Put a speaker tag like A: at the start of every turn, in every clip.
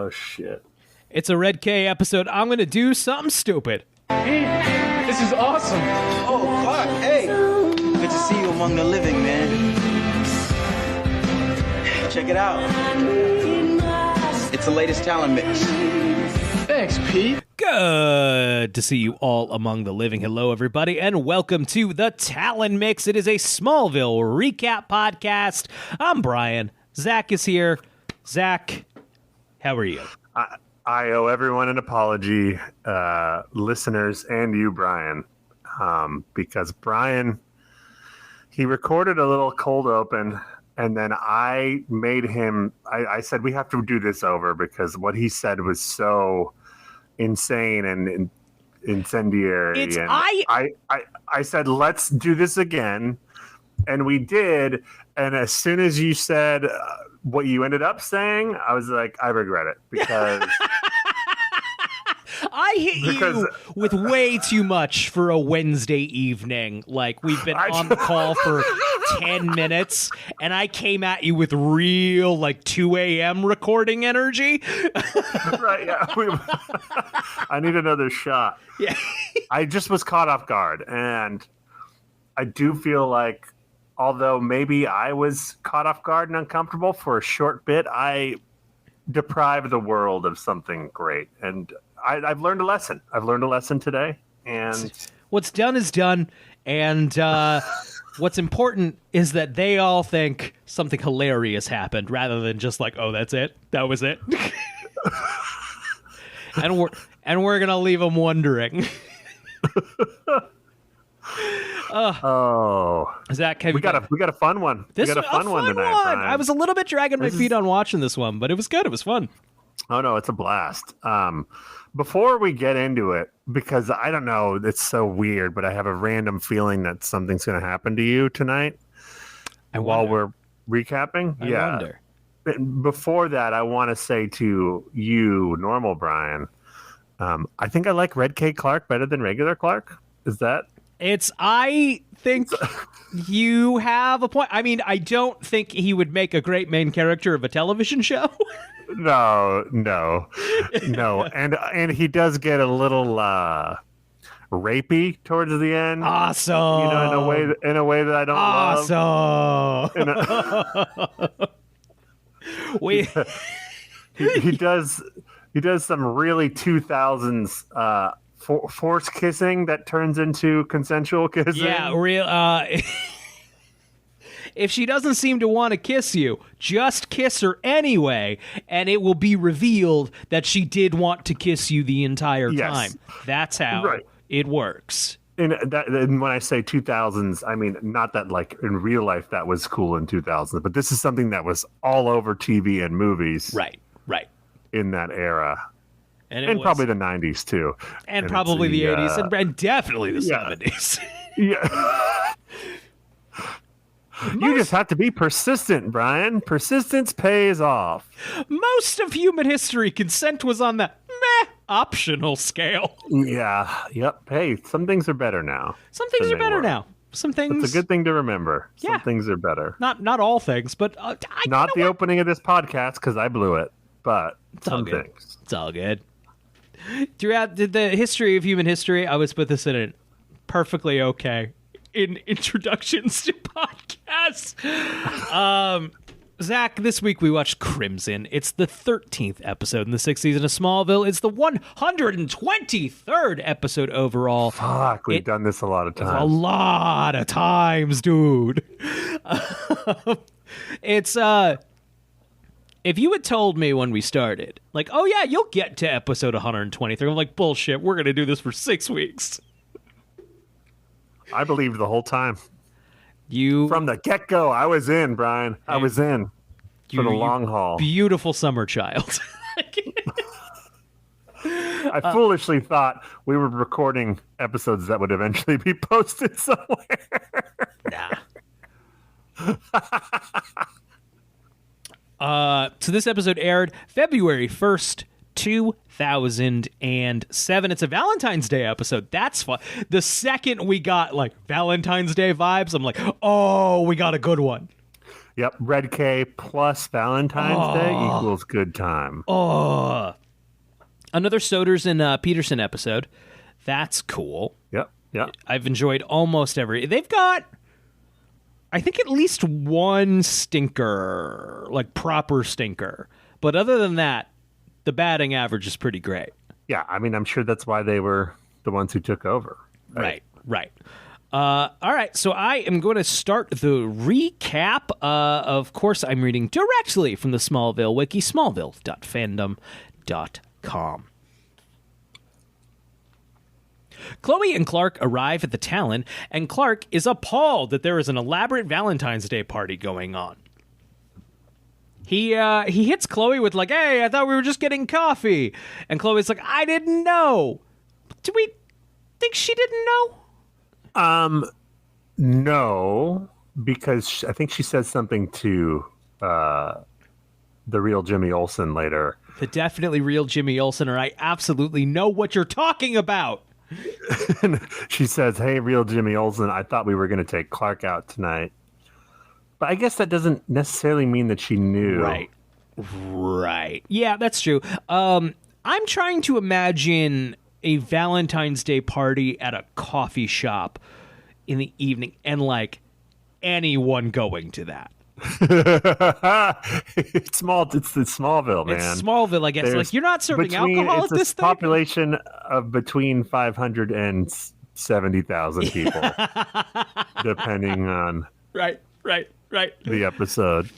A: Oh, shit.
B: It's a Red K episode. I'm going to do something stupid.
C: Hey, this is awesome.
D: Oh, fuck. Hey. Good to see you among the living, man. Check it out. It's the latest talent mix.
C: Thanks, Pete.
B: Good to see you all among the living. Hello, everybody, and welcome to the Talon Mix. It is a Smallville recap podcast. I'm Brian. Zach is here. Zach, how are you?
A: I owe everyone an apology, listeners, and you, Brian, because Brian, he recorded a little cold open, and then I made him, I said, we have to do this over because what he said was so insane and incendiary. I said, let's do this again. And we did. And as soon as you said what you ended up saying, I was like, I regret it because
B: I hit you with way too much for a Wednesday evening. Like, we've been on the call for 10 minutes, and I came at you with real, like, 2 a.m. recording energy.
A: Right, yeah. I need another shot.
B: Yeah.
A: I just was caught off guard, and I do feel like, although maybe I was caught off guard and uncomfortable for a short bit, I deprived the world of something great, and I've learned a lesson. I've learned a lesson today, and
B: what's done is done, and what's important is that they all think something hilarious happened rather than just like, oh, that's it, that was it. and we're gonna leave them wondering. Zach, we got
A: a fun one. We got a fun one tonight. Brian.
B: I was a little bit dragging my feet on watching this one, but it was good. It was fun.
A: Oh no, it's a blast. Before we get into it, because I don't know, it's so weird, but I have a random feeling that something's going to happen to you tonight. While we're recapping,
B: I wonder.
A: Before that, I want to say to you, normal Brian, I think I like Red K. Clark better than regular Clark. Is that?
B: I think you have a point. I mean, I don't think he would make a great main character of a television show.
A: No. And he does get a little rapey towards the end.
B: Awesome.
A: You know, in a way that I don't
B: love.
A: He does some really 2000s forced kissing that turns into consensual kissing.
B: Yeah, real. If she doesn't seem to want to kiss you, just kiss her anyway, and it will be revealed that she did want to kiss you the entire time. That's how it works.
A: And when I say 2000s, I mean not that like in real life that was cool in 2000s, but this is something that was all over TV and movies.
B: Right.
A: In that era. And
B: was,
A: probably the 90s too.
B: And probably the 80s and definitely the 70s.
A: Yeah. You just have to be persistent, Brian. Persistence pays off.
B: Most of human history, consent was on the optional scale.
A: Yeah. Yep. Hey, some things are better now.
B: Some things are better now. Some things.
A: It's a good thing to remember. Yeah. Some things are better.
B: Not all things, but
A: not the opening of this podcast because I blew it. But some things.
B: It's all good. Throughout the history of human history, I was put this in it perfectly okay in introductions to podcasts. Zach, this week we watched Crimson. It's the 13th episode in the 6th season of Smallville. It's the 123rd episode overall.
A: Fuck, we've done this a lot of times.
B: A lot of times, dude. It's if you had told me when we started, like, oh yeah, you'll get to episode 123, I'm like, bullshit, we're going to do this for 6 weeks.
A: I believed the whole time.
B: From
A: the get-go, I was in, Brian. I was in for the long haul.
B: Beautiful summer child.
A: I foolishly thought we were recording episodes that would eventually be posted somewhere.
B: So this episode aired February 1st, 2007. It's a Valentine's Day episode. That's fun. The second we got like Valentine's Day vibes, I'm like, oh, we got a good one.
A: Yep. Red K plus Valentine's Day equals good time.
B: Oh, another Soders and Peterson episode. That's cool.
A: Yep. Yep.
B: I've enjoyed almost every. They've got, I think, at least one stinker, like proper stinker. But other than that, the batting average is pretty great.
A: Yeah. I mean, I'm sure that's why they were the ones who took over.
B: Right. All right, so I am going to start the recap. Of course, I'm reading directly from the Smallville wiki, smallville.fandom.com. Chloe and Clark arrive at the Talon, and Clark is appalled that there is an elaborate Valentine's Day party going on. He hits Chloe with like, "Hey, I thought we were just getting coffee," and Chloe's like, "I didn't know." Do we think she didn't know?
A: No, because I think she says something to the real Jimmy Olsen later.
B: The definitely real Jimmy Olsen, or I absolutely know what you're talking about.
A: She says, "Hey, real Jimmy Olsen, I thought we were going to take Clark out tonight." But I guess that doesn't necessarily mean that she knew.
B: Right. Yeah, that's true. I'm trying to imagine a Valentine's Day party at a coffee shop in the evening and like anyone going to that.
A: It's Smallville, man.
B: It's Smallville, I guess.
A: There's
B: like, you're not serving alcohol at this thing?
A: Population of between 500 and 70,000 people, depending on
B: Right.
A: the episode.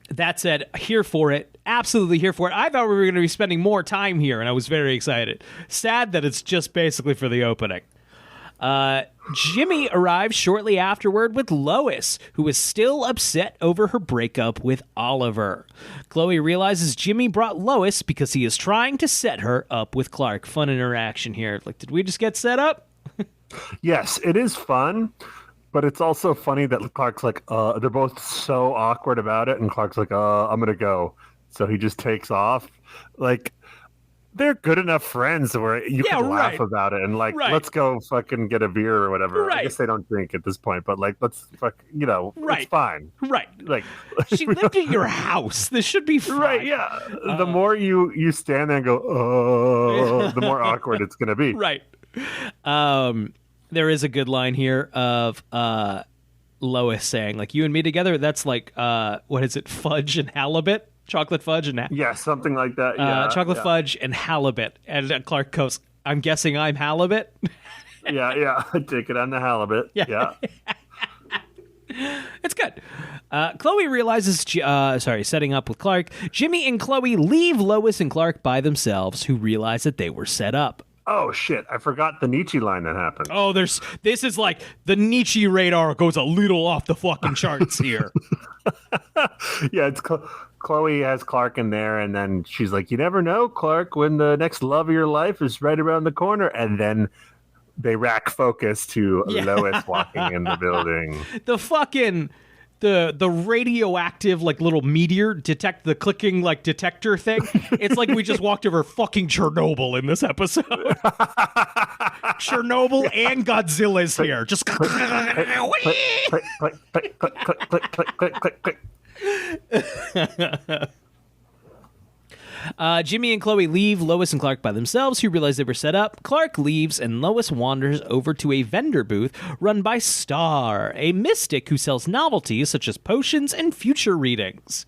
B: That said, here for it. Absolutely here for it. I thought we were going to be spending more time here, and I was very excited. Sad that it's just basically for the opening. Jimmy arrives shortly afterward with Lois, who is still upset over her breakup with Oliver. Chloe realizes Jimmy brought Lois because he is trying to set her up with Clark. Fun interaction here. Like, did we just get set up?
A: Yes, it is fun, but it's also funny that Clark's like, they're both so awkward about it, and Clark's like, I'm gonna go. So he just takes off. Like, they're good enough friends where you can laugh about it and like, let's go fucking get a beer or whatever. I guess they don't drink at this point, but like, let's it's fine.
B: Right.
A: Like,
B: she lived at your house. This should be fine.
A: Right, yeah. The more you stand there and go, the more awkward it's going to be.
B: Right. There is a good line here of Lois saying, like, you and me together, that's like, what is it, fudge and halibut? Chocolate fudge and
A: yeah, something like that. Yeah,
B: chocolate fudge and halibut. And Clark goes, I'm guessing I'm halibut.
A: yeah. I take it on the halibut. Yeah.
B: It's good. Chloe realizes, setting up with Clark, Jimmy and Chloe leave Lois and Clark by themselves, who realize that they were set up.
A: Oh, shit. I forgot the Nietzsche line that happened.
B: Oh, this is like the Nietzsche radar goes a little off the fucking charts here.
A: Yeah, it's Chloe has Clark in there, and then she's like, you never know, Clark, when the next love of your life is right around the corner. And then they rack focus to Lois walking in the building.
B: The fucking... The radioactive like little meteor the clicking like detector thing. It's like we just walked over fucking Chernobyl in this episode. Chernobyl and Godzilla's here. Just
A: click, click.
B: Jimmy and Chloe leave Lois and Clark by themselves, who realize they were set up. Clark leaves, and Lois wanders over to a vendor booth run by Star, a mystic who sells novelties such as potions and future readings.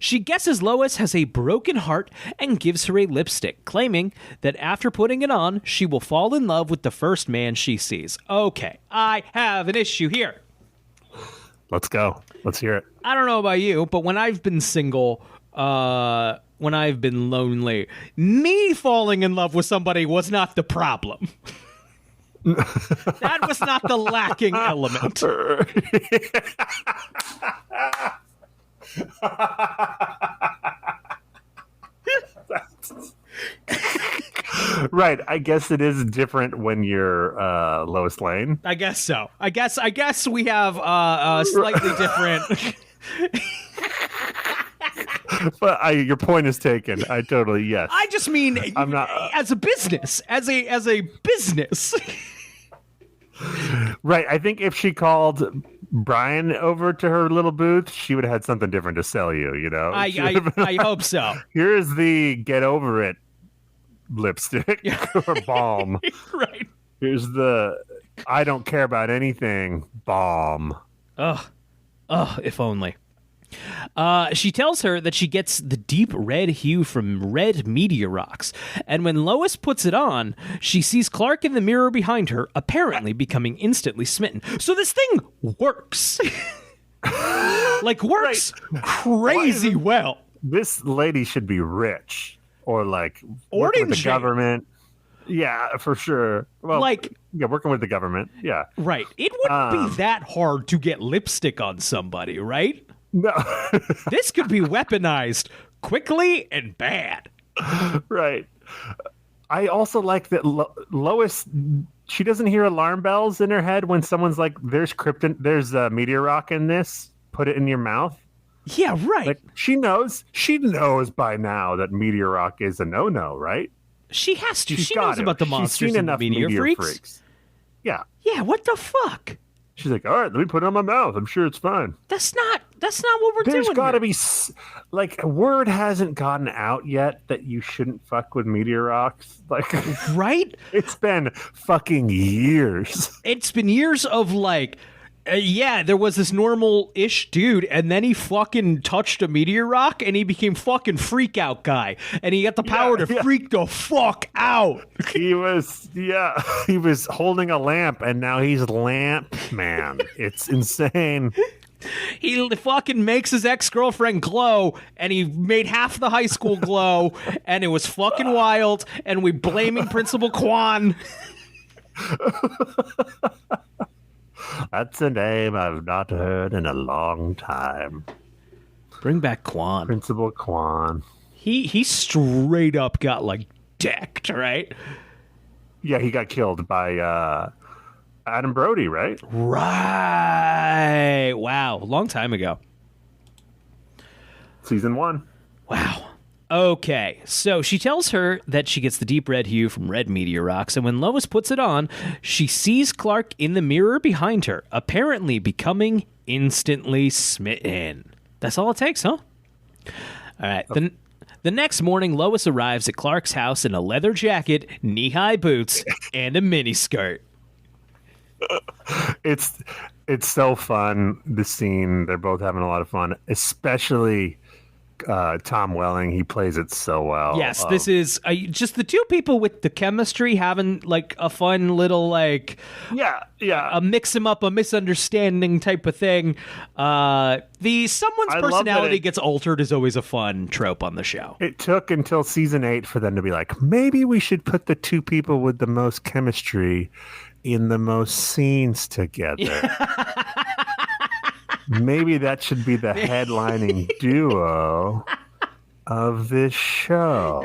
B: She guesses Lois has a broken heart and gives her a lipstick, claiming that after putting it on, she will fall in love with the first man she sees. Okay, I have an issue here.
A: Let's go. Let's hear it.
B: I don't know about you, but when I've been single, when I've been lonely, me falling in love with somebody was not the problem. That was not the lacking element.
A: Right. I guess it is different when you're Lois Lane.
B: I guess so. I guess we have a slightly different.
A: But your point is taken. I totally, yes.
B: I just mean,
A: I'm not
B: as a business, as a business.
A: Right. I think if she called Brian over to her little booth, she would have had something different to sell you, you know?
B: I hope so.
A: Here's the get over it lipstick or balm.
B: Right.
A: Here's the I don't care about anything balm.
B: Ugh, if only. She tells her that she gets the deep red hue from red meteor rocks, and when Lois puts it on, she sees Clark in the mirror behind her, apparently becoming instantly smitten. So this thing works. Works crazy well.
A: This lady should be rich or
B: Or
A: working
B: in
A: with the
B: jail.
A: government. Yeah, for sure. Well, working with the government. Yeah.
B: Right. It wouldn't be that hard to get lipstick on somebody, right?
A: No.
B: This could be weaponized quickly and bad.
A: Right. I also like that Lois, she doesn't hear alarm bells in her head when someone's like, there's a meteor rock in this, put it in your mouth.
B: Yeah, right.
A: Like, she knows by now that meteor rock is a no-no, right?
B: She has to.
A: She's
B: She
A: got
B: knows
A: to.
B: about the
A: She's
B: monsters
A: seen
B: and the
A: enough
B: meteor freaks.
A: freaks. Yeah.
B: Yeah, what the fuck?
A: She's like, all right, let me put it on my mouth. I'm sure it's fine.
B: That's not what we're
A: There's
B: doing.
A: got to
B: here.
A: be word hasn't gotten out yet that you shouldn't fuck with meteor rocks.
B: Right?
A: It's been fucking years.
B: It's been years of there was this normal-ish dude, and then he fucking touched a meteor rock, and he became fucking freak out guy, and he got the power to freak the fuck out.
A: He was holding a lamp, and now he's lamp man. It's insane.
B: He fucking makes his ex-girlfriend glow, and he made half the high school glow, and it was fucking wild, and we blaming Principal Kwan.
A: That's a name I've not heard in a long time.
B: Bring back Kwan.
A: Principal Kwan.
B: He straight up got decked, right?
A: Yeah, he got killed by Adam Brody, right?
B: Right. Wow. Long time ago.
A: Season 1.
B: Wow. Okay, so she tells her that she gets the deep red hue from red meteor rocks, and when Lois puts it on, she sees Clark in the mirror behind her, apparently becoming instantly smitten. That's all it takes, huh? All right, the next morning, Lois arrives at Clark's house in a leather jacket, knee-high boots, and a miniskirt.
A: It's so fun, the scene. They're both having a lot of fun, especially Tom Welling. He plays it so well.
B: Yes, this is just the two people with the chemistry having a fun little a mix 'em up, a misunderstanding type of thing. Someone's personality gets altered is always a fun trope on the show.
A: It took until season 8 for them to be like, maybe we should put the two people with the most chemistry in the most scenes together. Maybe that should be the headlining duo of this show.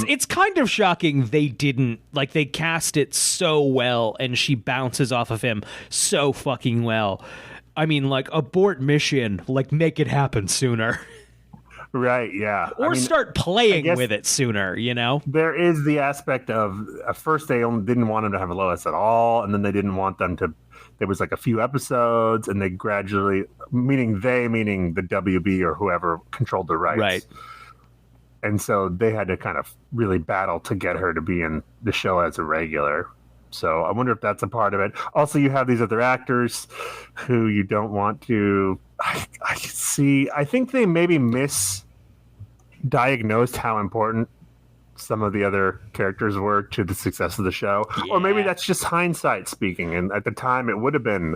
B: It's kind of shocking they didn't they cast it so well, and she bounces off of him so fucking well. I mean, abort mission, make it happen sooner.
A: Right, yeah.
B: Or start playing with it sooner, you know?
A: There is the aspect of, at first they didn't want them to have Lois at all, and then they didn't want them to, there was a few episodes, and they gradually, meaning the WB or whoever controlled the rights.
B: Right.
A: And so they had to kind of really battle to get her to be in the show as a regular. So I wonder if that's a part of it. Also, you have these other actors who you don't want to. I think they maybe misdiagnosed how important some of the other characters were to the success of the show. Yeah. Or maybe that's just hindsight speaking. And at the time, it would have been,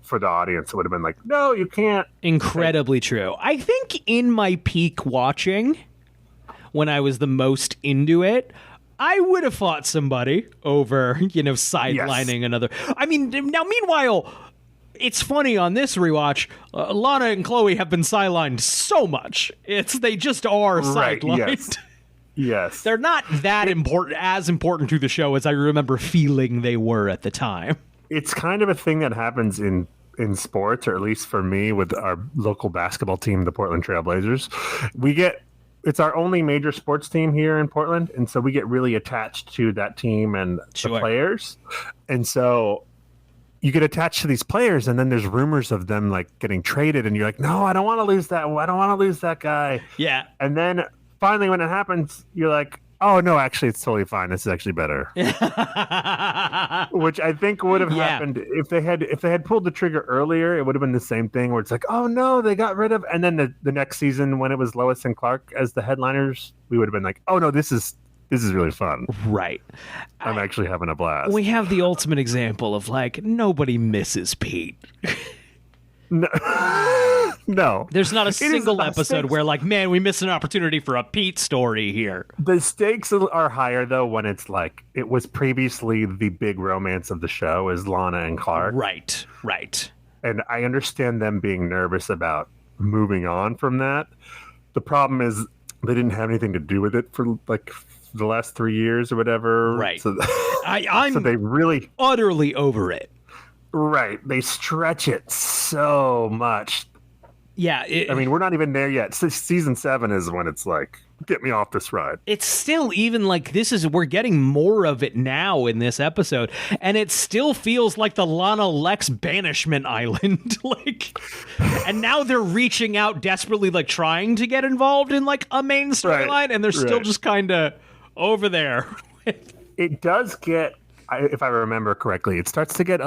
A: for the audience, it would have been no, you can't.
B: Incredibly true. I think in my peak watching, when I was the most into it, I would have fought somebody over, sidelining another. I mean, now, meanwhile, it's funny on this rewatch, Lana and Chloe have been sidelined so much. They just are sidelined.
A: Yes. Yes.
B: They're not that important to the show as I remember feeling they were at the time.
A: It's kind of a thing that happens in sports, or at least for me with our local basketball team, the Portland Trail Blazers. We get it's our only major sports team here in Portland, and so we get really attached to that team and
B: Sure.
A: the players, and so you get attached to these players, and then there's rumors of them like getting traded, and you're like, no, I don't want to lose that. I don't want to lose that guy.
B: Yeah.
A: And then finally, when it happens, you're like, oh no, actually, it's totally fine. This is actually better. Which I think would have happened if they had pulled the trigger earlier. It would have been the same thing where it's like, oh no, they got rid of. And then the next season when it was Lois and Clark as the headliners, we would have been like, oh no, this is really fun.
B: Right.
A: I'm actually having a blast.
B: We have the ultimate example of like nobody misses Pete.
A: No. No.
B: There's not a
A: It is
B: single
A: about
B: episode
A: stakes.
B: where like, man, we missed an opportunity for a Pete story here.
A: The stakes are higher though when it's like it was previously the big romance of the show is Lana and Clark.
B: Right. Right.
A: And I understand them being nervous about moving on from that. The problem is they didn't have anything to do with it for like the last 3 years or whatever.
B: Right.
A: So,
B: I'm
A: so they really
B: utterly over it.
A: right. They stretch it so much.
B: Yeah.
A: I mean, we're not even there yet. Season 7 is when it's like, get me off this ride.
B: it's still even like we're getting more of it now in this episode, and it still feels like the Lana Lex banishment island. Like, and now they're reaching out desperately, like trying to get involved in like a main storyline,
A: Right,
B: and they're still
A: right.
B: just kind of over there.
A: It does get, if I remember correctly, it starts to get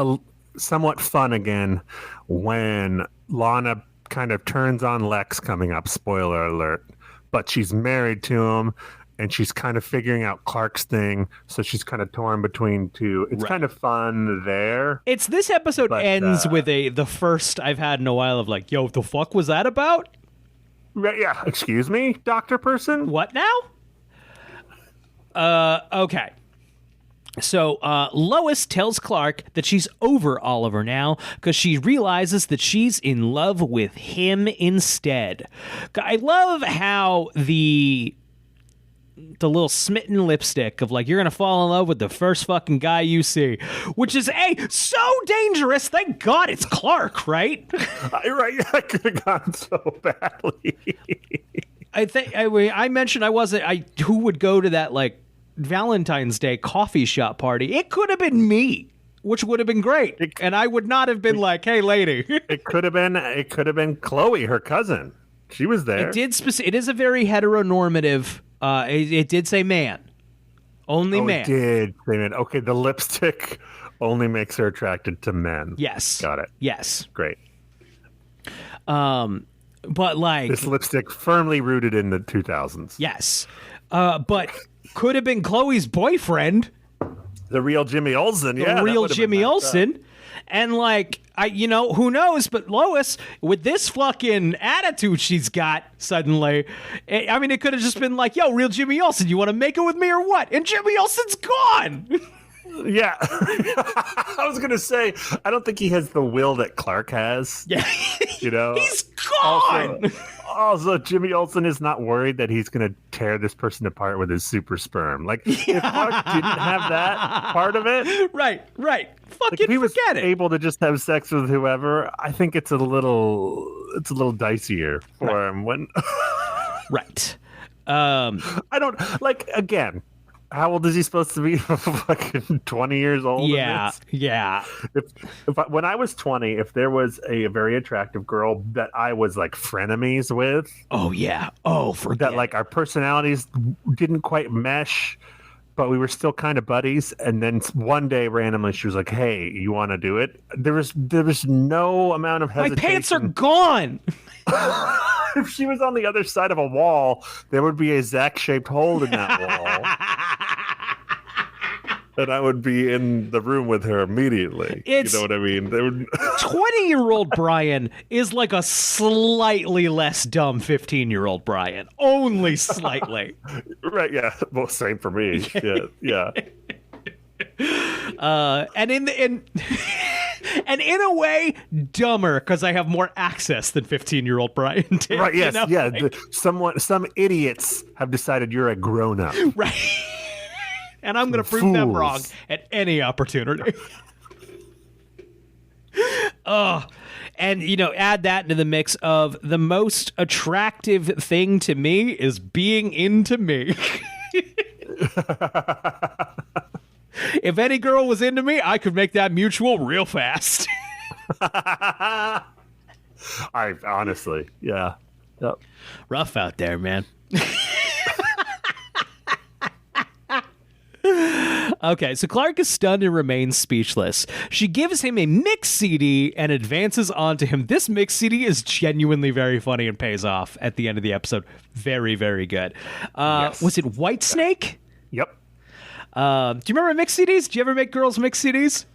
A: somewhat fun again when Lana kind of turns on Lex coming up, spoiler alert, but she's married to him and she's kind of figuring out Clark's thing, so she's kind of torn between two. It's
B: Right.
A: kind of fun there.
B: It's this episode
A: But,
B: ends with the first I've had in a while of like, yo, what the fuck was that about?
A: Right, yeah, excuse me, Doctor Person?
B: What now? Okay. So Lois tells Clark that she's over Oliver now because she realizes that she's in love with him instead. I love how the little smitten lipstick of like, you're gonna fall in love with the first fucking guy you see, which is so dangerous. Thank God it's Clark, right?
A: Right, yeah, I could have gone so badly.
B: I mentioned who would go to that like Valentine's Day coffee shop party. It could have been me, which would have been great, and I would not have been like, "Hey, lady."
A: It could have been Chloe, her cousin. She was there.
B: It is a very heteronormative. It did say man, only man.
A: It did say man. Okay, the lipstick only makes her attracted to men.
B: Yes,
A: got it.
B: Yes,
A: Great.
B: but like
A: This lipstick firmly rooted in the 2000s.
B: yes, but could have been Chloe's boyfriend.
A: The real Jimmy Olsen, yeah.
B: The real
A: that would've been
B: Jimmy
A: messed up.
B: Olsen. And like, who knows? But Lois, with this fucking attitude she's got suddenly, I mean, it could have just been like, yo, real Jimmy Olsen, you want to make it with me or what? And Jimmy Olsen's gone.
A: Yeah. I was going to say, I don't think he has the will that Clark has.
B: Yeah.
A: You know?
B: He's gone.
A: Also, Jimmy Olsen is not worried that he's going to tear this person apart with his super sperm. Like, if Clark didn't have that part of it,
B: Right.
A: like,
B: Fucking
A: if he was
B: forget it.
A: able to just have sex with whoever, I think it's a little dicier for him. When
B: Right.
A: I don't like, again, how old is he supposed to be? Fucking 20 years old. in
B: Yeah.
A: this?
B: Yeah.
A: When I was 20, if there was a very attractive girl that I was like frenemies with,
B: Oh, yeah. Oh, forget
A: that like our personalities didn't quite mesh, but we were still kind of buddies. And then one day, randomly, she was like, "Hey, you want to do it?" There was no amount of
B: My
A: hesitation.
B: pants are gone.
A: If she was on the other side of a wall, there would be a Zach-shaped hole in that wall. And I would be in the room with her immediately. You know what I mean? They would
B: 20-year-old Brian is like a slightly less dumb 15-year-old Brian. Only slightly.
A: right, yeah. Well, same for me. Yeah.
B: And in a way, dumber because I have more access than 15-year-old Brian did.
A: Right, yes,
B: you know?
A: yeah. Some idiots have decided you're a grown-up.
B: Right. And I'm going to prove them
A: Fools.
B: wrong at any opportunity. And, add that into the mix of the most attractive thing to me is being into me. If any girl was into me, I could make that mutual real fast.
A: I honestly, yeah. Yep.
B: Rough out there, man. Okay, so Clark is stunned and remains speechless. She gives him a mix CD and advances onto him. This mix CD is genuinely very funny and pays off at the end of the episode. Very, very good.
A: Yes.
B: Was it Whitesnake?
A: Yep.
B: Do you remember mix CDs? Do you ever make girls mix CDs?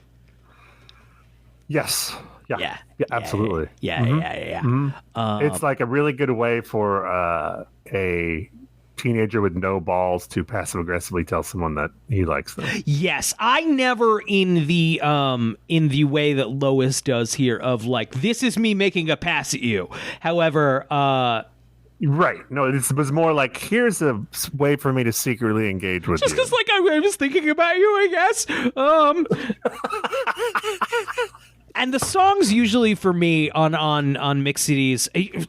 A: Yes. Yeah.
B: Yeah.
A: Absolutely.
B: Yeah.
A: It's like a really good way for a teenager with no balls to passive aggressively tell someone that he likes them.
B: Yes, I never in the way that Lois does here of like, this is me making a pass at you. However,
A: right. No, it was more like, here's a way for me to secretly engage with
B: just
A: you.
B: because like I was thinking about you, I guess. And the songs usually for me on mix CDs.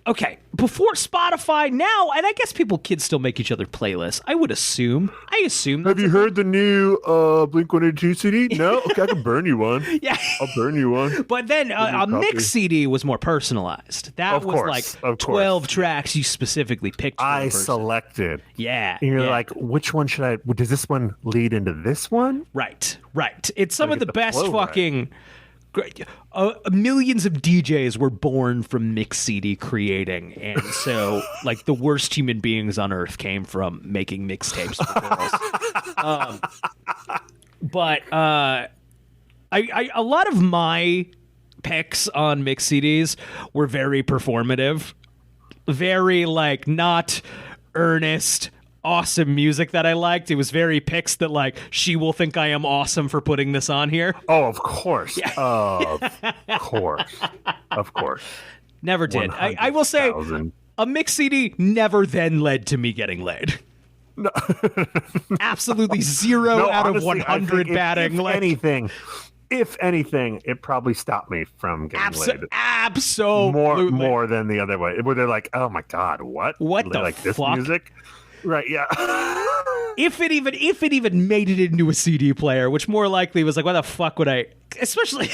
B: Okay, before Spotify, now, and I guess kids still make each other playlists. I assume.
A: Have you heard the new Blink-182 CD? No? Okay, I can burn you one.
B: Yeah.
A: I'll burn you one.
B: But then a mix CD was more personalized. That
A: Of
B: was
A: course,
B: like
A: of
B: 12
A: course.
B: tracks you specifically picked. For
A: I
B: the person.
A: selected.
B: Yeah.
A: And you're
B: yeah.
A: like, which one should I... Does this one lead into this one?
B: Right. It's some
A: Gotta
B: of the
A: get the
B: best
A: flow right.
B: fucking... millions of DJs were born from mix CD creating, and so like the worst human beings on earth came from making mixtapes for girls. But a lot of my picks on mix CDs were very performative, very like not earnest. Awesome music that I liked. It was very picks that like she will think I am awesome for putting this on here.
A: Oh, of course. Of course.
B: Never did. I will say
A: 100,000.
B: a mix CD never then led to me getting laid. No. Absolutely zero
A: No,
B: out
A: honestly,
B: of 100 batting.
A: If anything, it probably stopped me from getting laid.
B: Absolutely.
A: More than the other way. Where they're like, oh my God, what?
B: What
A: They
B: the
A: like this
B: fuck?
A: music? Right, yeah.
B: If it even made it into a CD player, which more likely was like, why the fuck would I? Especially,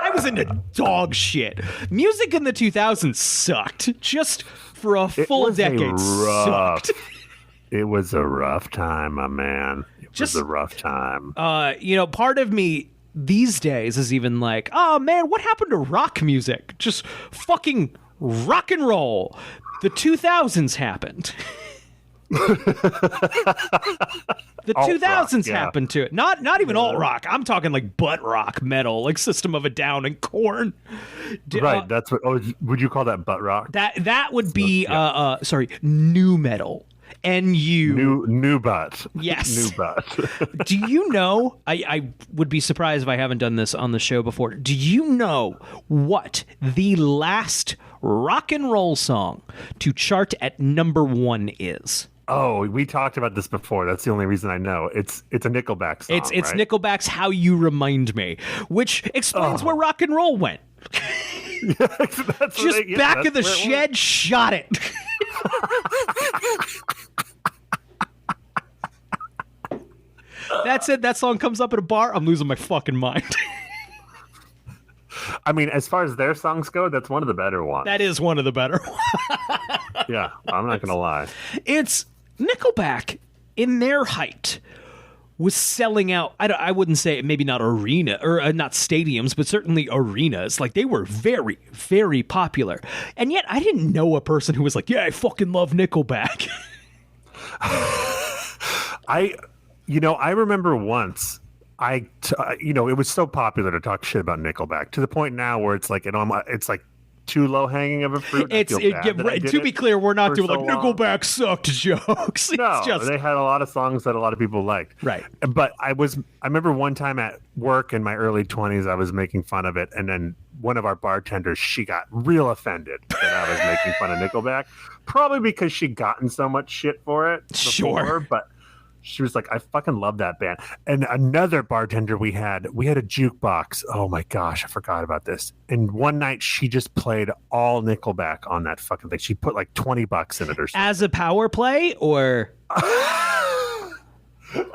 B: I was into dog shit. Music in the 2000s sucked. Just for a full decade, sucked.
A: It was a rough time, my man. It was a rough time.
B: Part of me these days is even like, oh man, what happened to rock music? Just fucking rock and roll. The 2000s happened. The 2000s happened to it. Not even alt rock. I'm talking like butt rock metal, like System of a Down and Korn.
A: Right. That's what. Oh, would you call that butt rock?
B: That would be new metal.
A: New butt.
B: Yes.
A: New butt.
B: Do you know? I would be surprised if I haven't done this on the show before. Do you know what the last rock and roll song to chart at number 1 is?
A: Oh, we talked about this before. That's the only reason I know. It's a Nickelback song.
B: It's
A: right?
B: Nickelback's "How You Remind Me," which explains where rock and roll went. Just back of the shed, shot it. That's it. That song comes up at a bar. I'm losing my fucking mind.
A: I mean, as far as their songs go, that's one of the better ones.
B: That is one of the better ones.
A: Yeah, I'm not going to lie.
B: It's Nickelback in their height was selling out. I wouldn't say maybe not arena or not stadiums, but certainly arenas. Like they were very, very popular. And yet I didn't know a person who was like, yeah, I fucking love Nickelback.
A: I remember once it was so popular to talk shit about Nickelback to the point now where it's like, it's like too low hanging of a fruit.
B: To be clear, we're not doing
A: so
B: like Nickelback sucked jokes.
A: No, they had a lot of songs that a lot of people liked.
B: Right.
A: But I remember one time at work in my early 20s, I was making fun of it. And then one of our bartenders, she got real offended that I was making fun of Nickelback. Probably because she'd gotten so much shit for it before.
B: Sure.
A: But She was like, I fucking love that band. And another bartender we had a jukebox. Oh my gosh, I forgot about this. And one night she just played all Nickelback on that fucking thing. She put like $20 in it or something.
B: As a power play, or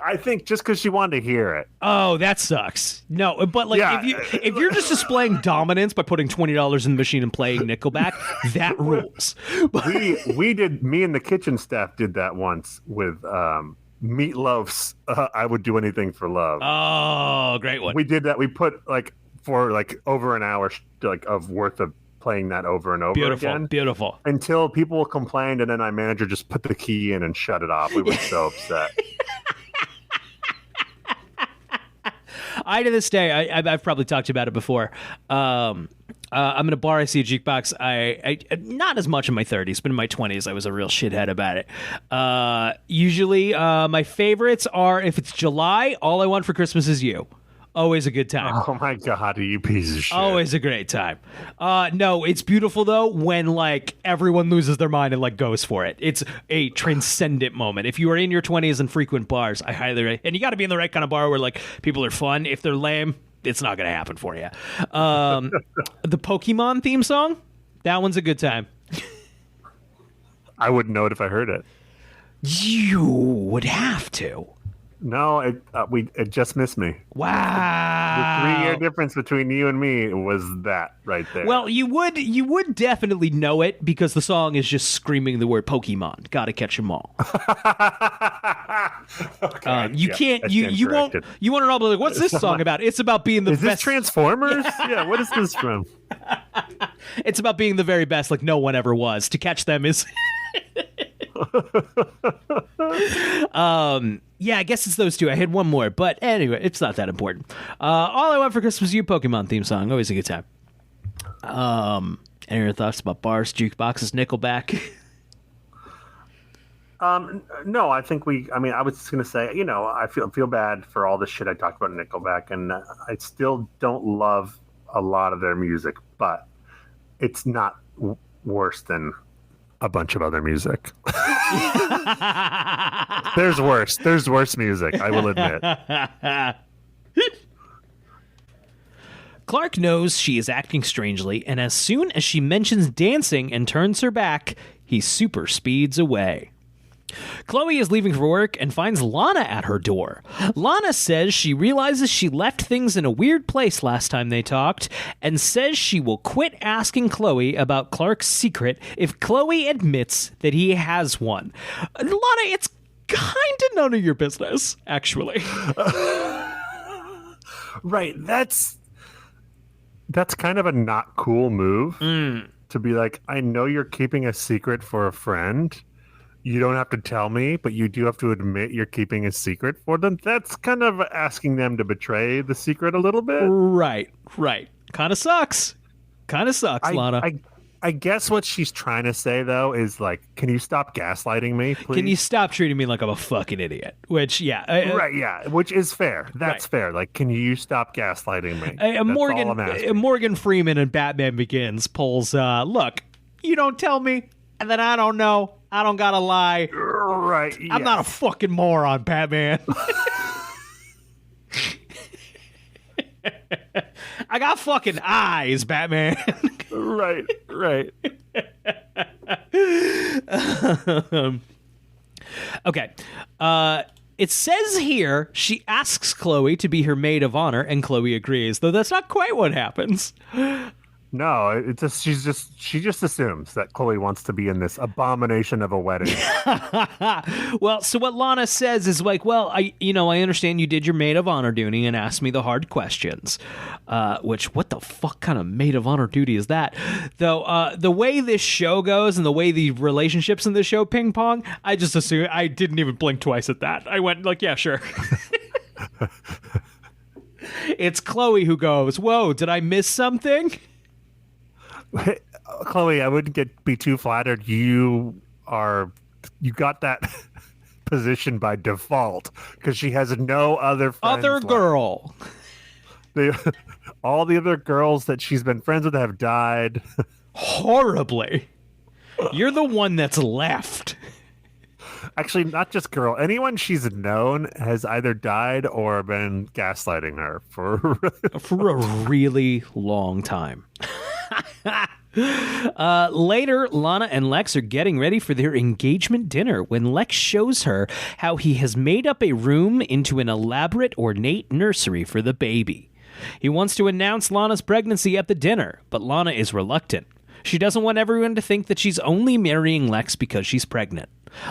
A: I think just because she wanted to hear it.
B: oh, that sucks. No, but like
A: Yeah.
B: if you're just displaying dominance by putting $20 in the machine and playing Nickelback, that rules.
A: We did. Me and the kitchen staff did that once with Meatloaf's "I Would Do Anything for Love."
B: Oh, great one.
A: We did that. We put like for like over an hour like of worth of playing that over and over again.
B: Beautiful.
A: Until people complained, and then my manager just put the key in and shut it off. We were so upset.
B: I to this day, I've probably talked about it before. I'm in a bar. I see a jukebox. I not as much in my 30s, but in my 20s, I was a real shithead about it. Usually, my favorites are if it's July. All I Want for Christmas Is You. Always a good time.
A: Oh my god, you piece of shit!
B: Always a great time. No, it's beautiful though when like everyone loses their mind and like goes for it. It's a transcendent moment. If you are in your 20s and frequent bars, I highly and you got to be in the right kind of bar where like people are fun. If they're lame, it's not going to happen for you. The Pokemon theme song, that one's a good time.
A: I wouldn't know it if I heard it.
B: You would have to.
A: No, it just missed me.
B: Wow.
A: The 3-year difference between you and me was that right there.
B: Well, you would definitely know it because the song is just screaming the word Pokemon. Gotta catch 'em all.
A: Okay,
B: You
A: yeah,
B: can't.
A: that's
B: You won't.
A: incorrect.
B: You want to know like what's this song about? It's about being the
A: Is this
B: best.
A: Transformers? Yeah. What is this from?
B: It's about being the very best, like no one ever was. To catch them is. Yeah, I guess it's those two. I had one more, but anyway, it's not that important. All I Want for Christmas Is You Pokemon theme song. Always a good time. Any other thoughts about bars, jukeboxes, Nickelback?
A: No, I think I was just gonna say, I feel bad for all the shit I talked about in Nickelback, and I still don't love a lot of their music, but it's not worse than a bunch of other music. There's worse. There's worse music, I will admit.
B: Clark knows she is acting strangely, and as soon as she mentions dancing and turns her back, he super speeds away. Chloe is leaving for work and finds Lana at her door. Lana says she realizes she left things in a weird place last time they talked and says she will quit asking Chloe about Clark's secret if Chloe admits that he has one. Lana, it's kind of none of your business, actually.
A: Right. That's kind of a not cool move to be like, I know you're keeping a secret for a friend. You don't have to tell me, but you do have to admit you're keeping a secret for them. That's kind of asking them to betray the secret a little bit.
B: Right. Kind of sucks, Lana.
A: I guess what she's trying to say, though, is like, can you stop gaslighting me, please?
B: Can you stop treating me like I'm a fucking idiot? Which, yeah.
A: Right, yeah, which is fair. That's fair. Like, can you stop gaslighting me? That's all I'm asking.
B: Morgan Freeman in Batman Begins pulls, look, you don't tell me, and then I don't know. I don't gotta lie.
A: Right.
B: I'm not a fucking moron, Batman. I got fucking eyes, Batman.
A: Right.
B: Okay. It says here she asks Chloe to be her maid of honor, and Chloe agrees, though that's not quite what happens.
A: No, it's just she just assumes that Chloe wants to be in this abomination of a wedding.
B: Well, so what Lana says is like, well, I understand you did your maid of honor duty and asked me the hard questions. Which, what the fuck kind of maid of honor duty is that? Though, the way this show goes and the way the relationships in this show ping pong, I just assume I didn't even blink twice at that. I went like, yeah, sure. It's Chloe who goes, whoa, did I miss something?
A: Chloe, I wouldn't be too flattered. You got that position by default because she has no other friends left.
B: Girl.
A: All the other girls that she's been friends with have died.
B: Horribly. You're the one that's left.
A: Actually, not just girl. Anyone she's known has either died or been gaslighting her for.
B: For a really long time. Later, Lana and Lex are getting ready for their engagement dinner when Lex shows her how he has made up a room into an elaborate, ornate nursery for the baby. He wants to announce Lana's pregnancy at the dinner, but Lana is reluctant. She doesn't want everyone to think that she's only marrying Lex because she's pregnant.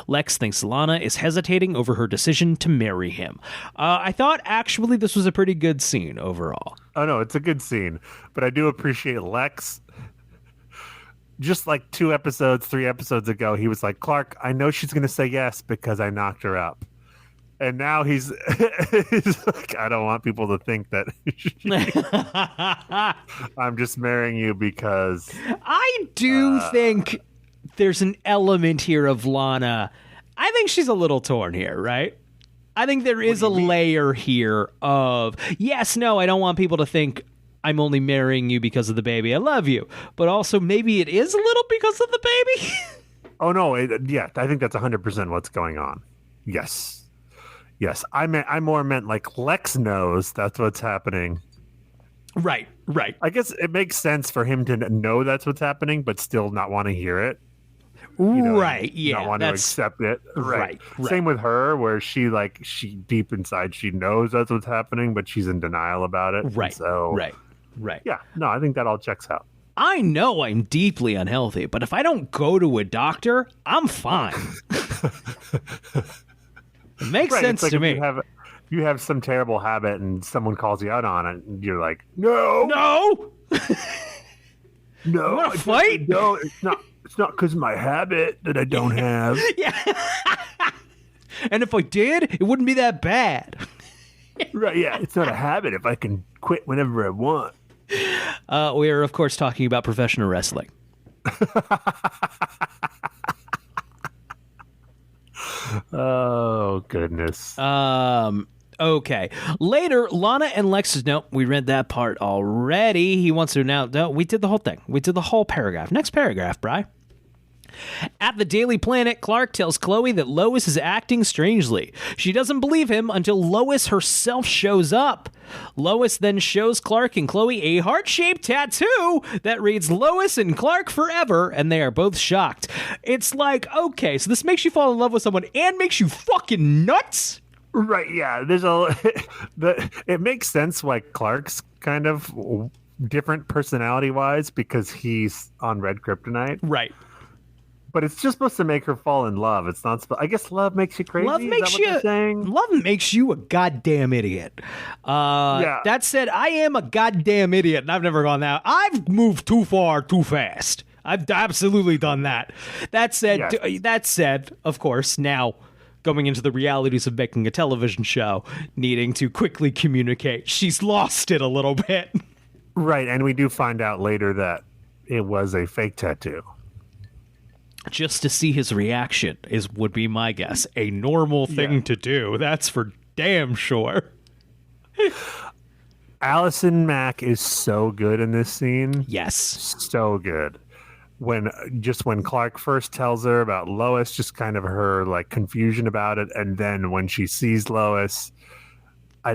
B: Lex thinks Lana is hesitating over her decision to marry him. I thought, actually, this was a pretty good scene overall.
A: Oh, no, it's a good scene. But I do appreciate Lex. Just like 3 episodes ago, he was like, Clark, I know she's going to say yes because I knocked her up. And now he's like, I don't want people to think that I'm just marrying you because...
B: I do think there's an element here of Lana. I think she's a little torn here, right? I think there is a layer here of, yes, no, I don't want people to think I'm only marrying you because of the baby. I love you. But also maybe it is a little because of the baby.
A: Oh, no. Yeah, I think that's 100% what's going on. Yes. Yes. I more meant like Lex knows that's what's happening.
B: Right.
A: I guess it makes sense for him to know that's what's happening, but still not want to hear it.
B: Right. Yeah.
A: Not want to accept it.
B: Right.
A: Same with her, where she deep inside, she knows that's what's happening, but she's in denial about it.
B: Right.
A: So,
B: Right.
A: Yeah. No, I think that all checks out.
B: I know I'm deeply unhealthy, but if I don't go to a doctor, I'm fine. It makes sense
A: like
B: to me.
A: You have some terrible habit and someone calls you out on it, and you're like, no,
B: You want to fight?
A: No, it's not because of my habit that I don't have.
B: Yeah. And if I did, it wouldn't be that bad.
A: Right? Yeah, it's not a habit if I can quit whenever I want.
B: We are, of course, talking about professional wrestling.
A: Oh, goodness.
B: Okay. Later, Lana and Lex says, no, we read that part already. He wants to now. No, we did the whole thing. We did the whole paragraph. Next paragraph, Bri. At the Daily Planet, Clark tells Chloe that Lois is acting strangely. She doesn't believe him until Lois herself shows up. Lois then shows Clark and Chloe a heart-shaped tattoo that reads Lois and Clark forever, and they are both shocked. It's like, okay, so this makes you fall in love with someone and makes you fucking nuts?
A: Right, yeah. It makes sense why Clark's kind of different personality-wise because he's on red kryptonite.
B: Right.
A: But it's just supposed to make her fall in love. It's not. I guess love makes you crazy.
B: Love makes you. Love makes you a goddamn idiot.
A: Yeah.
B: That said, I am a goddamn idiot, and I've never gone that. I've moved too far, too fast. I've absolutely done that. That said,
A: yes.
B: Of course, now going into the realities of making a television show, needing to quickly communicate, she's lost it a little bit.
A: Right, and we do find out later that it was a fake tattoo.
B: Just to see his reaction would be my guess. A normal thing to do. That's for damn sure.
A: Allison Mack is so good in this scene.
B: Yes.
A: So good. When Clark first tells her about Lois, just kind of her like confusion about it, and then when she sees Lois,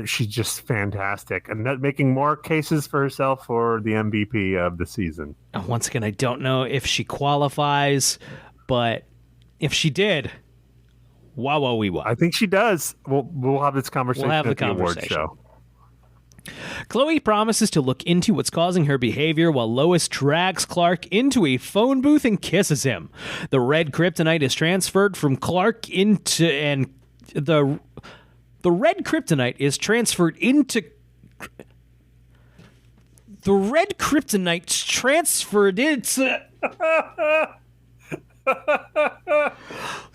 A: she's just fantastic and making more cases for herself for the MVP of the season.
B: Once again, I don't know if she qualifies, but if she did, wow.
A: I think she does. We'll have this conversation at the award show.
B: Chloe promises to look into what's causing her behavior while Lois drags Clark into a phone booth and kisses him. The red kryptonite is transferred from Clark into the red kryptonite is transferred into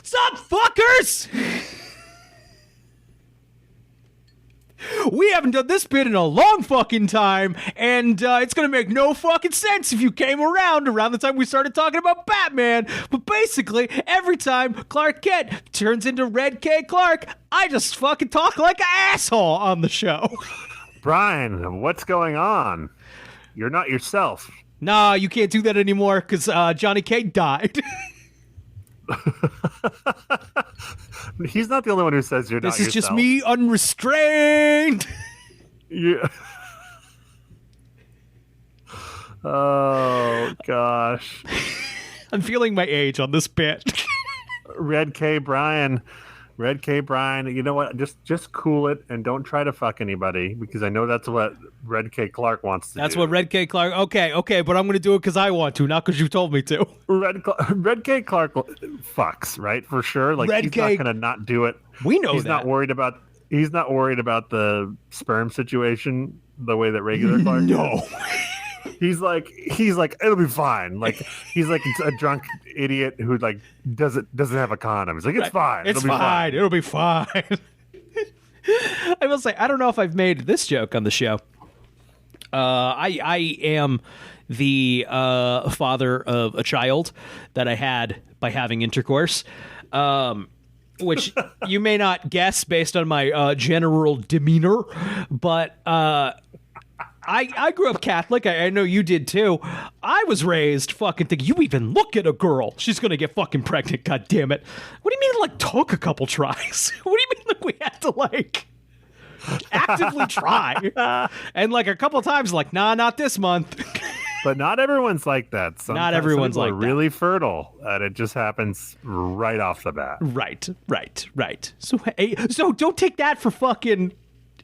B: Stop, fuckers! We haven't done this bit in a long fucking time, and it's gonna make no fucking sense if you came around the time we started talking about Batman. But basically, every time Clark Kent turns into Red K. Clark, I just fucking talk like an asshole on the show.
A: Brian, what's going on? You're not yourself.
B: Nah, you can't do that anymore because Johnny K died.
A: He's not the only one who says you're
B: This
A: not
B: is
A: yourself.
B: just me unrestrained.
A: Yeah. Oh gosh.
B: I'm feeling my age on this bit.
A: Red K Brian. You know what? Just cool it and don't try to fuck anybody, because I know that's what Red K Clark wants to do.
B: That's what Red K Clark. Okay, but I'm going to do it because I want to, not because you told me to.
A: Red K Clark fucks, right? For sure. Like
B: Red
A: he's
B: K
A: not going to not do it.
B: We know
A: he's
B: that.
A: not worried about. He's not worried about the sperm situation the way that regular Clark.
B: No.
A: He's like it'll be fine. Like he's like a drunk idiot who like doesn't have a condom. He's like it's fine.
B: It's fine. It'll be fine. I will say I don't know if I've made this joke on the show. I am the father of a child that I had by having intercourse, which you may not guess based on my general demeanor, but I grew up Catholic. I know you did too. I was raised fucking thinking, you even look at a girl, she's gonna get fucking pregnant. God damn it! What do you mean? It, like, took a couple tries? What do you mean? Like, we had to like actively try, and like a couple times, like, nah, not this month.
A: But not everyone's like that. Sometimes
B: Not everyone's
A: some people
B: like
A: are really fertile, and it just happens right off the bat.
B: Right. So don't take that for fucking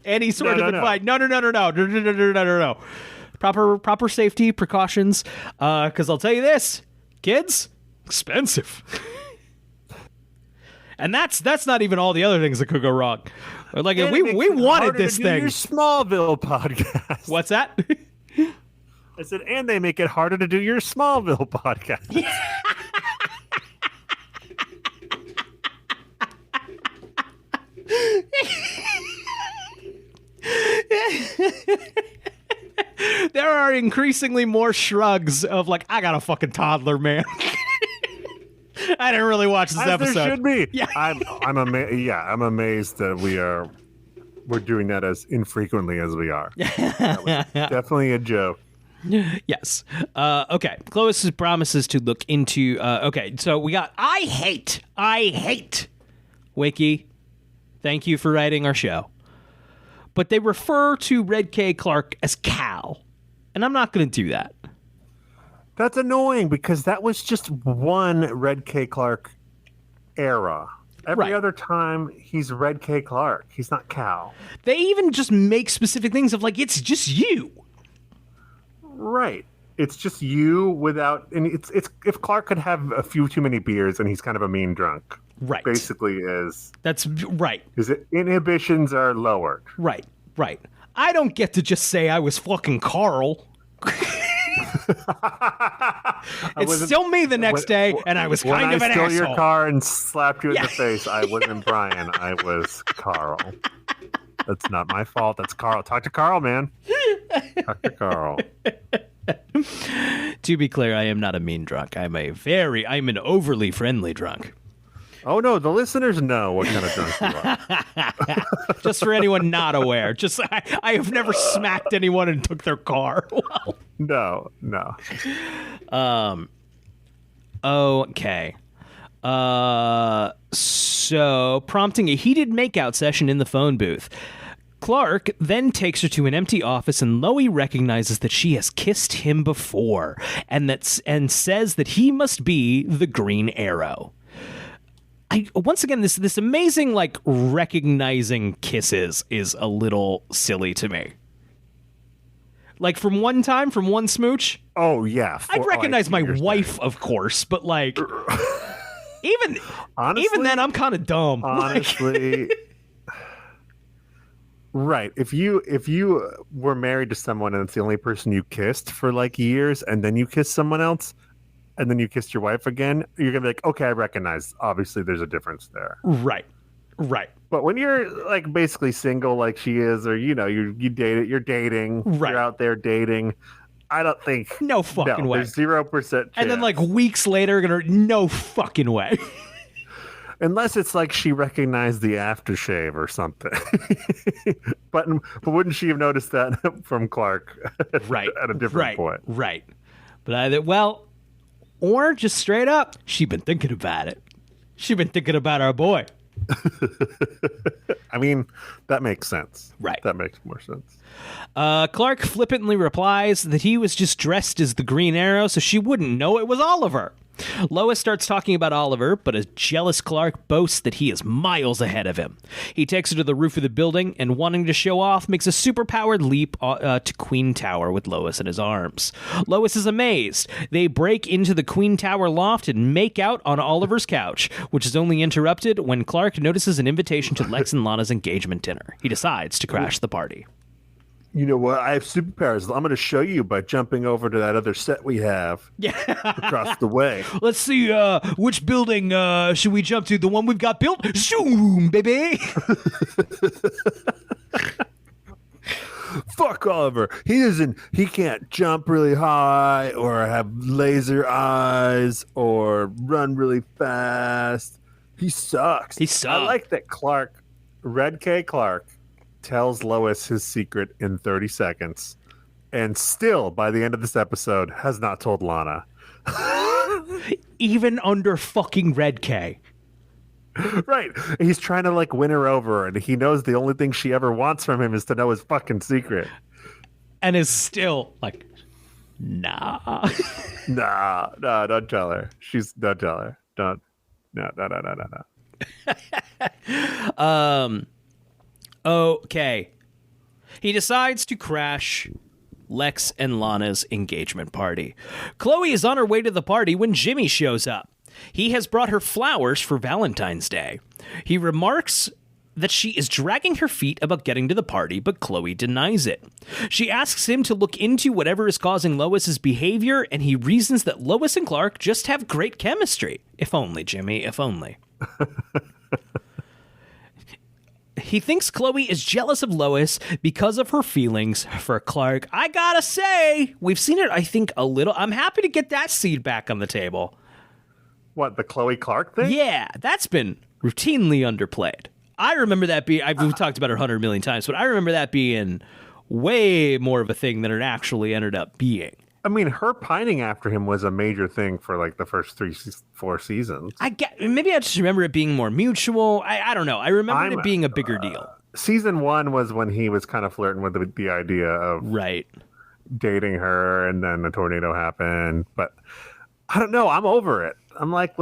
B: any sort
A: No,
B: of
A: no,
B: advice. No. Proper safety precautions. Because I'll tell you this, kids, expensive. And that's not even all the other things that could go wrong. Like,
A: And
B: we
A: it makes it
B: wanted
A: harder
B: this
A: to do
B: thing.
A: Your Smallville podcast.
B: What's that?
A: I said, and they make it harder to do your Smallville podcast.
B: There are increasingly more shrugs of like, I got a fucking toddler, man. I didn't really watch this
A: As
B: episode.
A: there should be.
B: Yeah.
A: I'm amazed that we're doing that as infrequently as we are. That was definitely a joke.
B: Yes. Okay. Chloe promises to look into. Okay. So we got. I hate. Wiki. Thank you for writing our show. But they refer to Red K Clark as Cal, and I'm not going to do that.
A: That's annoying because that was just one Red K Clark era. Every
B: Right.
A: other time he's Red K Clark. He's not Cal.
B: They even just make specific things of like, it's just you.
A: Right. It's just you without, and it's if Clark could have a few too many beers and he's kind of a mean drunk.
B: Right.
A: Basically is
B: That's right.
A: his inhibitions are lowered.
B: Right. I don't get to just say I was fucking Carl. It's still me the next day, and I was kind of an
A: When I
B: asshole.
A: stole your car and slapped you in the face, I wasn't Brian. I was Carl. That's not my fault. That's Carl. Talk to Carl, man. Talk to Carl.
B: To be clear, I am not a mean drunk. I'm an overly friendly drunk.
A: Oh, no. The listeners know what kind of drunk you are.
B: Just for anyone not aware. Just I have never smacked anyone and took their car. Well,
A: No.
B: okay. So prompting a heated makeout session in the phone booth. Clark then takes her to an empty office, and Loie recognizes that she has kissed him before, and says that he must be the Green Arrow. Once again, this amazing like recognizing kisses is a little silly to me. Like from one smooch,
A: Oh, yeah.
B: I'd recognize my wife, of course, but like even then, I'm kind of dumb.
A: Honestly. Right. If you were married to someone and it's the only person you kissed for like years, and then you kiss someone else, and then you kissed your wife again, you're gonna be like, okay, I recognize. Obviously, there's a difference there.
B: Right.
A: But when you're like basically single, like she is, or you you're dating,
B: Right.
A: You're out there dating. I don't think
B: No fucking way.
A: There's 0%.
B: And then like weeks later, no fucking way.
A: Unless it's like she recognized the aftershave or something. but wouldn't she have noticed that from Clark
B: Right.
A: at a different point?
B: Right. But or just straight up, she been thinking about it. She been thinking about our boy.
A: I mean, that makes sense.
B: Right.
A: That makes more sense.
B: Clark flippantly replies that he was just dressed as the Green Arrow so she wouldn't know it was Oliver. Lois starts talking about Oliver, but a jealous Clark boasts that he is miles ahead of him. He takes her to the roof of the building and, wanting to show off, makes a superpowered leap to Queen Tower with Lois in his arms. Lois is amazed. They break into the Queen Tower loft and make out on Oliver's couch, which is only interrupted when Clark notices an invitation to Lex and Lana's engagement dinner. He decides to crash the party.
A: You know what? I have superpowers. I'm going to show you by jumping over to that other set we have across the way.
B: Let's see, which building should we jump to? The one we've got built? Zoom, baby!
A: Fuck Oliver. He can't jump really high or have laser eyes or run really fast. He sucks.
B: He sucks.
A: I like that Red K. Clark, tells Lois his secret in 30 seconds, and still, by the end of this episode, has not told Lana.
B: Even under fucking Red K.
A: Right. He's trying to, win her over, and he knows the only thing she ever wants from him is to know his fucking secret.
B: And is still nah.
A: Nah, don't tell her. Don't tell her. Don't. No.
B: Okay. He decides to crash Lex and Lana's engagement party. Chloe is on her way to the party when Jimmy shows up. He has brought her flowers for Valentine's Day. He remarks that she is dragging her feet about getting to the party, but Chloe denies it. She asks him to look into whatever is causing Lois's behavior, and he reasons that Lois and Clark just have great chemistry. If only, Jimmy, if only. He thinks Chloe is jealous of Lois because of her feelings for Clark. I gotta say, we've seen it, I think, a little. I'm happy to get that seed back on the table.
A: What, the Chloe Clark thing?
B: Yeah, that's been routinely underplayed. I remember that being, we've talked about it 100 million times, but I remember that being way more of a thing than it actually ended up being.
A: I mean, her pining after him was a major thing for the first 4 seasons.
B: Maybe I just remember it being more mutual. I don't know. I remember it being a bigger deal.
A: Season 1 was when he was kind of flirting with the idea of dating her, and then the tornado happened. But I don't know. I'm over it. I'm like,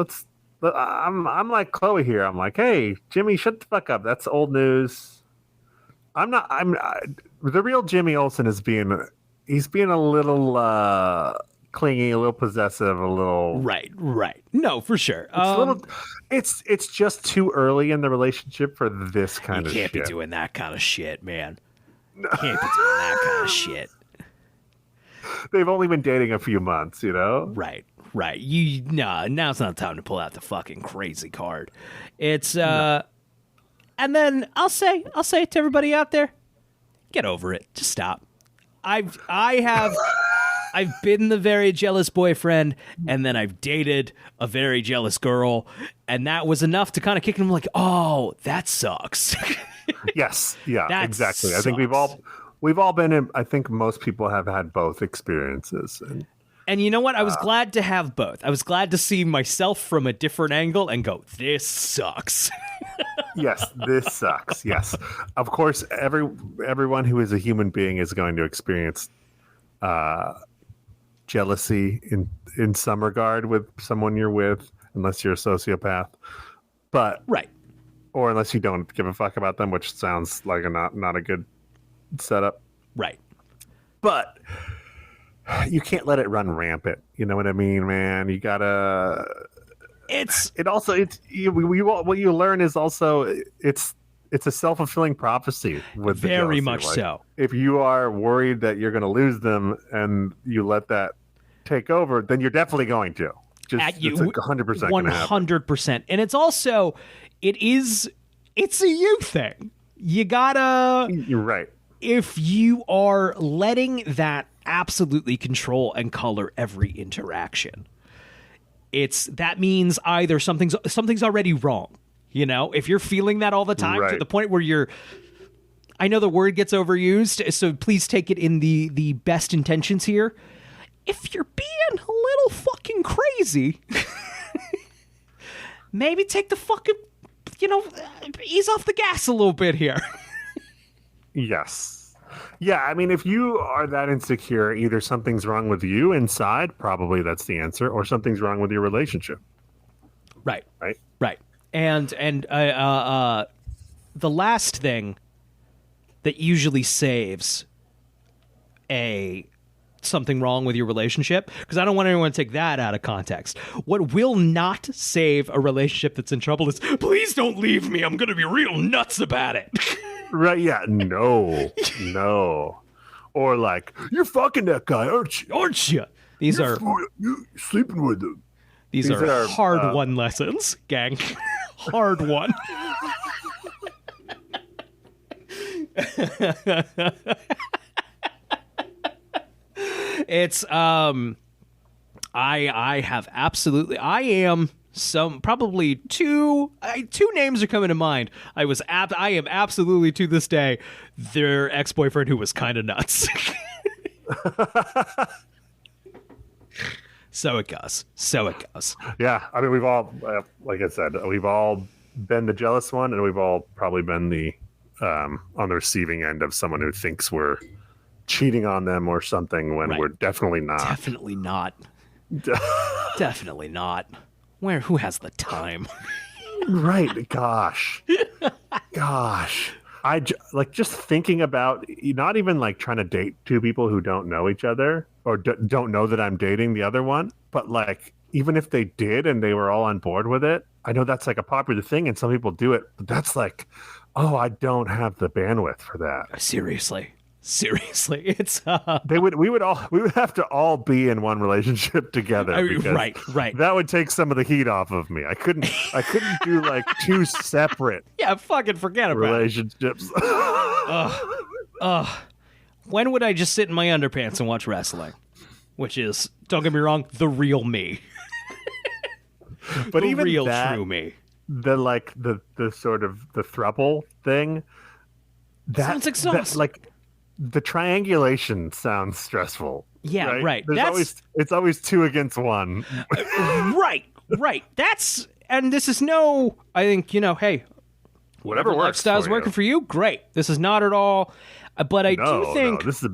A: I'm like Chloe here. I'm like, hey, Jimmy, shut the fuck up. That's old news. The real Jimmy Olsen he's being a little clingy, a little possessive, a little
B: right. No, for sure.
A: It's just too early in the relationship for this kind of shit.
B: You can't be doing that kind of shit, man. Can't be doing that kind of shit.
A: They've only been dating a few months, you know?
B: Right. Now's not the time to pull out the fucking crazy card. It's and then I'll say it to everybody out there. Get over it. Just stop. I've been the very jealous boyfriend, and then I've dated a very jealous girl, and that was enough to kind of kick him like, oh, that sucks.
A: Yes, yeah,
B: that
A: exactly.
B: Sucks.
A: I think we've all been in. I think most people have had both experiences,
B: and you know what? I was glad to have both. I was glad to see myself from a different angle and go, this sucks.
A: Yes, this sucks. Yes, of course. Everyone who is a human being is going to experience jealousy in some regard with someone you're with, unless you're a sociopath. But or unless you don't give a fuck about them, which sounds like not a good setup. Right. But you can't let it run rampant. You know what I mean, man? You gotta. What you learn is also it's a self-fulfilling prophecy with
B: very much so.
A: If you are worried that you're going to lose them and you let that take over, then you're definitely going to. It's 100%
B: 100%. And it's also it's a you thing. You gotta.
A: You're right.
B: If you are letting that absolutely control and color every interaction, that means either something's already wrong. You know, if you're feeling that all the time to the point where I know the word gets overused, so please take it in the best intentions here. If you're being a little fucking crazy, maybe take the fucking, ease off the gas a little bit here.
A: Yes. Yeah, I mean, if you are that insecure, either something's wrong with you inside, probably that's the answer, or something's wrong with your relationship.
B: Right.
A: Right.
B: Right. And the last thing that usually saves something wrong with your relationship, because I don't want anyone to take that out of context. What will not save a relationship that's in trouble is, please don't leave me. I'm going to be real nuts about it.
A: Right, yeah. No. Or like, you're fucking that guy, aren't you?
B: Aren't you? These are
A: You sleeping with him.
B: These are hard won lessons, gang. Hard won. It's I have absolutely, I am probably two names are coming to mind. I am absolutely, to this day, their ex-boyfriend who was kind of nuts. So it goes.
A: Yeah, I mean, we've all, like I said, we've all been the jealous one, and we've all probably been the on the receiving end of someone who thinks we're cheating on them or something when
B: Right.
A: we're definitely not.
B: Definitely not. Definitely not. Who has the time?
A: Right. Gosh. Like just thinking about not even like trying to date two people who don't know each other or don't know that I'm dating the other one, but like even if they did and they were all on board with it, I know that's like a popular thing and some people do it, but that's like, oh, I don't have the bandwidth for that.
B: Seriously, it's
A: we would have to all be in one relationship together.
B: right.
A: That would take some of the heat off of me. I couldn't do like two separate
B: Yeah, fucking forget about
A: relationships.
B: When would I just sit in my underpants and watch wrestling? Which is, don't get me wrong, the real me.
A: But
B: the
A: even
B: real
A: that,
B: true me.
A: the sort of the throuple thing, that
B: Sounds exhausting.
A: like the triangulation sounds stressful.
B: Yeah, right.
A: It's always two against one.
B: Right. And this is I think, hey,
A: Whatever works
B: lifestyle's
A: for
B: working
A: you.
B: for you, great. This is not at all, but I do think
A: this is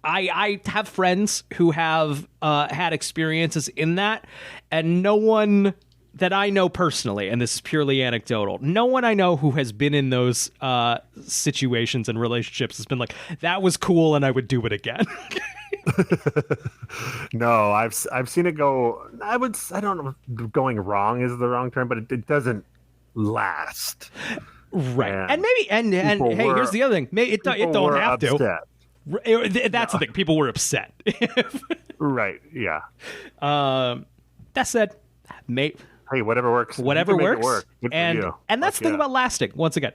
B: I have friends who have had experiences in that, and no one that I know personally, and this is purely anecdotal, no one I know who has been in those situations and relationships has been like, that was cool and I would do it again.
A: No, I've seen it go. I don't know if going wrong is the wrong term, but it doesn't last.
B: Right.
A: And
B: And hey, here's the other thing. It don't have to.
A: Upset.
B: That's the thing. People were upset.
A: Right. Yeah.
B: That said, mate,
A: Hey, whatever works.
B: whatever
A: You can make
B: works.
A: it work. Good for
B: and
A: you.
B: that's the thing
A: Yeah.
B: about lasting. Once again,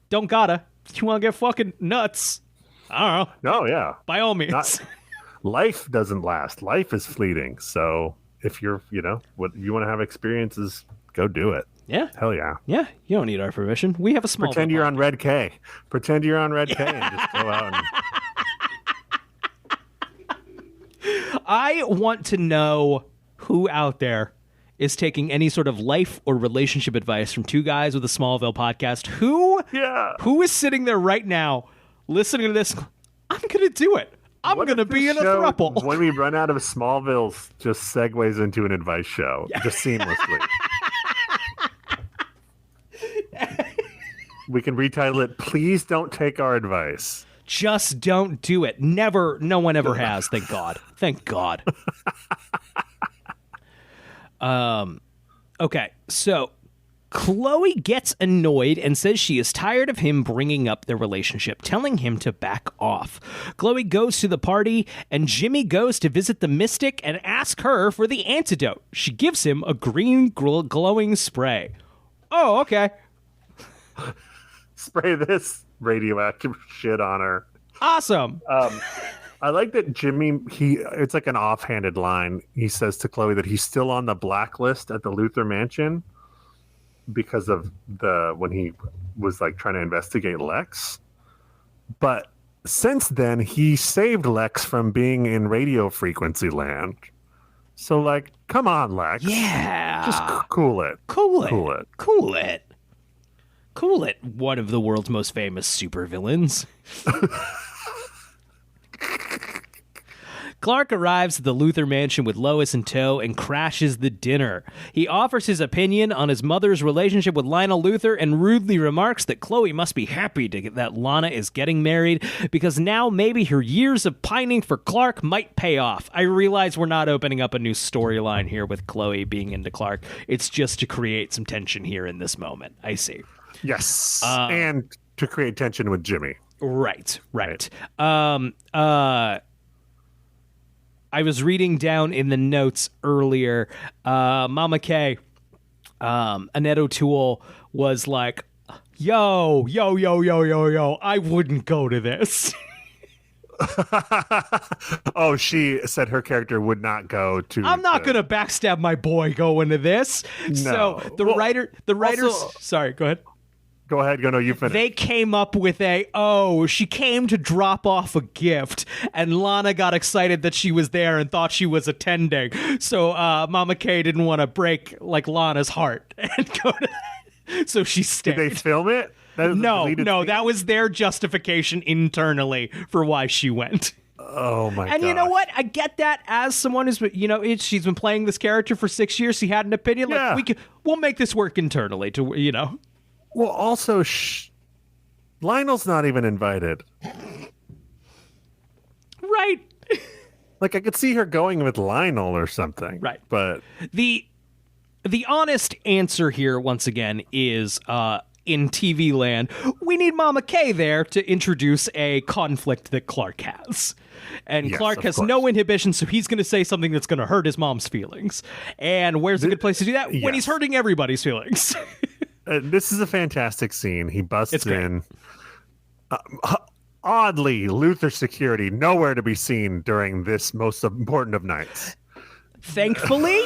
B: don't gotta. If you want to get fucking nuts, I don't know.
A: No, yeah.
B: By all means.
A: Life doesn't last. Life is fleeting. So if you're, what you want to have experiences, go do it.
B: Yeah.
A: Hell yeah.
B: Yeah. You don't need our permission. We have a small.
A: Pretend you're on Red K. Pretend you're on Red K and just go out and.
B: I want to know who out there is taking any sort of life or relationship advice from two guys with a Smallville podcast. Who is sitting there right now listening to this? I'm going to do it. I'm
A: What
B: going to
A: if
B: be
A: this
B: in a
A: show,
B: throuple.
A: When we run out of Smallville, just segues into an advice show, just seamlessly. We can retitle it, Please Don't Take Our Advice.
B: Just don't do it. Never. No one ever has. Thank God. Thank God. Okay. So Chloe gets annoyed and says she is tired of him bringing up their relationship, telling him to back off. Chloe goes to the party and Jimmy goes to visit the mystic and ask her for the antidote. She gives him a green glowing spray. Oh, okay.
A: Spray this radioactive shit on her.
B: Awesome.
A: I like that Jimmy, it's like an offhanded line. He says to Chloe that he's still on the blacklist at the Luther Mansion because of when he was like trying to investigate Lex. But since then, he saved Lex from being in radio frequency land. So, like, come on, Lex.
B: Yeah.
A: Just cool it.
B: Cool it.
A: Cool it.
B: Cool it. Cool it. One of the world's most famous supervillains. Clark arrives at the Luthor mansion with Lois in tow and crashes the dinner. He offers his opinion on his mother's relationship with Lionel Luthor and rudely remarks that Chloe must be happy that Lana is getting married because now maybe her years of pining for Clark might pay off. I realize we're not opening up a new storyline here with Chloe being into Clark. It's just to create some tension here in this moment. I see.
A: Yes. And to create tension with Jimmy.
B: Right. I was reading down in the notes earlier, Mama K, Annette O'Toole was like, yo, I wouldn't go to this.
A: Oh, she said her character would not go to.
B: I'm not going to backstab my boy going to this.
A: No.
B: So the writers,
A: also,
B: sorry, go ahead.
A: Go ahead. No, you finish.
B: They came up with she came to drop off a gift, and Lana got excited that she was there and thought she was attending. So Mama K didn't want to break like Lana's heart and go to. So she stayed.
A: Did they film it?
B: No, that was their justification internally for why she went.
A: Oh my god!
B: And you know what? I get that as someone who's she's been playing this character for 6 years. She had an opinion. Like we'll make this work internally to.
A: Well, also, Lionel's not even invited.
B: Right.
A: Like, I could see her going with Lionel or something.
B: Right.
A: But
B: the honest answer here, once again, is in TV land, we need Mama K there to introduce a conflict that Clark has. And
A: yes,
B: Clark has
A: course.
B: no inhibition, so he's going to say something that's going to hurt his mom's feelings. And where's a good place to do that?
A: Yes.
B: When he's hurting everybody's feelings.
A: This is a fantastic scene. He busts
B: great.
A: in. Oddly, Luthor security nowhere to be seen during this most important of nights.
B: Thankfully,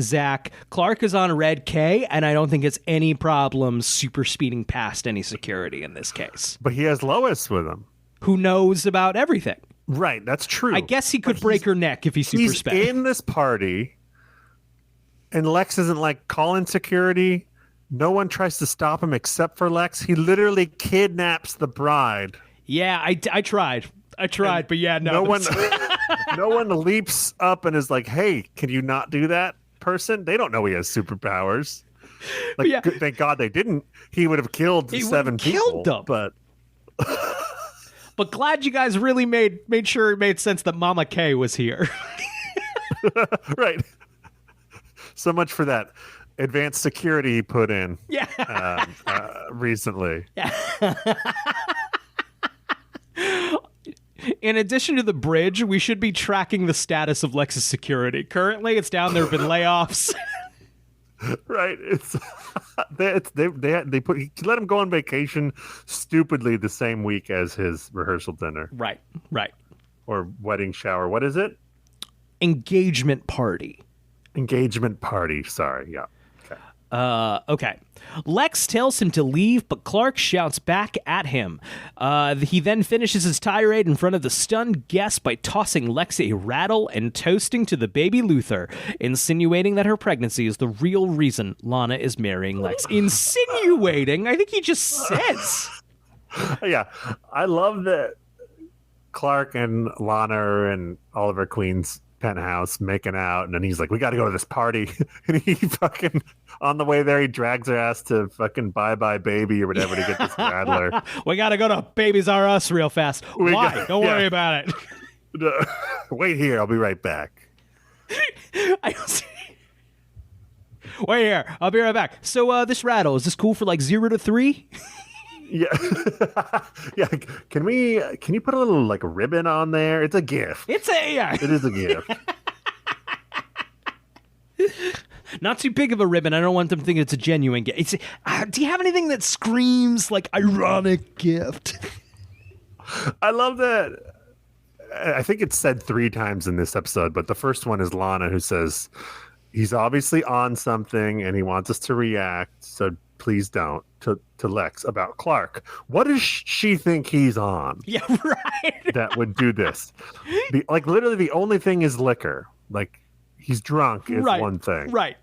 B: Zach, Clark is on Red K, and I don't think it's any problem super speeding past any security in this case.
A: But he has Lois with him.
B: Who knows about everything.
A: Right, that's true.
B: I guess he could break her neck if he's super
A: He's
B: sped.
A: in this party, and Lex isn't like calling security. No one tries to stop him except for Lex. He literally kidnaps the bride.
B: Yeah, I tried. But yeah, no.
A: No one leaps up and is like, hey, can you not do that, person? They don't know he has superpowers. Like,
B: yeah.
A: Thank God they didn't. He would have killed seven people.
B: Killed them. But glad you guys really made sure it made sense that Mama K was here.
A: Right. So much for that advanced security he put in.
B: Yeah.
A: Recently.
B: Yeah. In addition to the bridge, we should be tracking the status of Lex's security. Currently, it's down. There have been layoffs.
A: Right. They let him go on vacation stupidly the same week as his rehearsal dinner.
B: Right.
A: Or wedding shower. What is it?
B: Engagement party.
A: Sorry. Yeah.
B: Okay. Lex tells him to leave, but Clark shouts back at him. He then finishes his tirade in front of the stunned guests by tossing Lex a rattle and toasting to the baby Luthor, insinuating that her pregnancy is the real reason Lana is marrying Lex. Insinuating? I think he just says.
A: Yeah. I love that Clark and Lana are in Oliver Queen's penthouse making out, and then he's like, we got to go to this party. And he fucking, on the way there, he drags her ass to fucking Bye Bye Baby or whatever to get this rattler.
B: We got to go to Babies R Us real fast. Why? Don't worry about it.
A: Wait here. I'll be right back.
B: Wait here. I'll be right back. So this rattle, is this cool for like 0 to 3?
A: Yeah. Yeah. Can you put a little like ribbon on there? It's a gift. It is a gift.
B: Not too big of a ribbon. I don't want them thinking it's a genuine gift. Do you have anything that screams like ironic gift?
A: I love that. I think it's said 3 times in this episode, but the first one is Lana, who says he's obviously on something and he wants us to react, so please don't. to Lex about Clark. What does she think he's on
B: Yeah, right.
A: that would do this? Literally the only thing is liquor. Like, he's drunk is
B: Right.
A: one thing.
B: Right.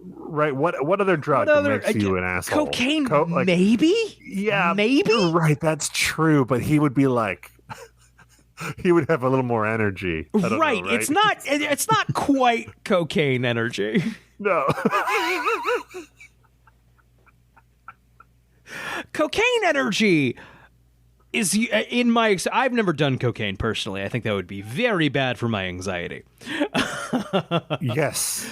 A: What other drug makes you an asshole?
B: Cocaine, maybe?
A: Yeah,
B: maybe?
A: you're right, that's true, but he would be like he would have a little more energy. I don't know,
B: Right. It's not quite cocaine energy.
A: No.
B: Cocaine energy is in my. I've never done cocaine personally. I think that would be very bad for my anxiety.
A: Yes.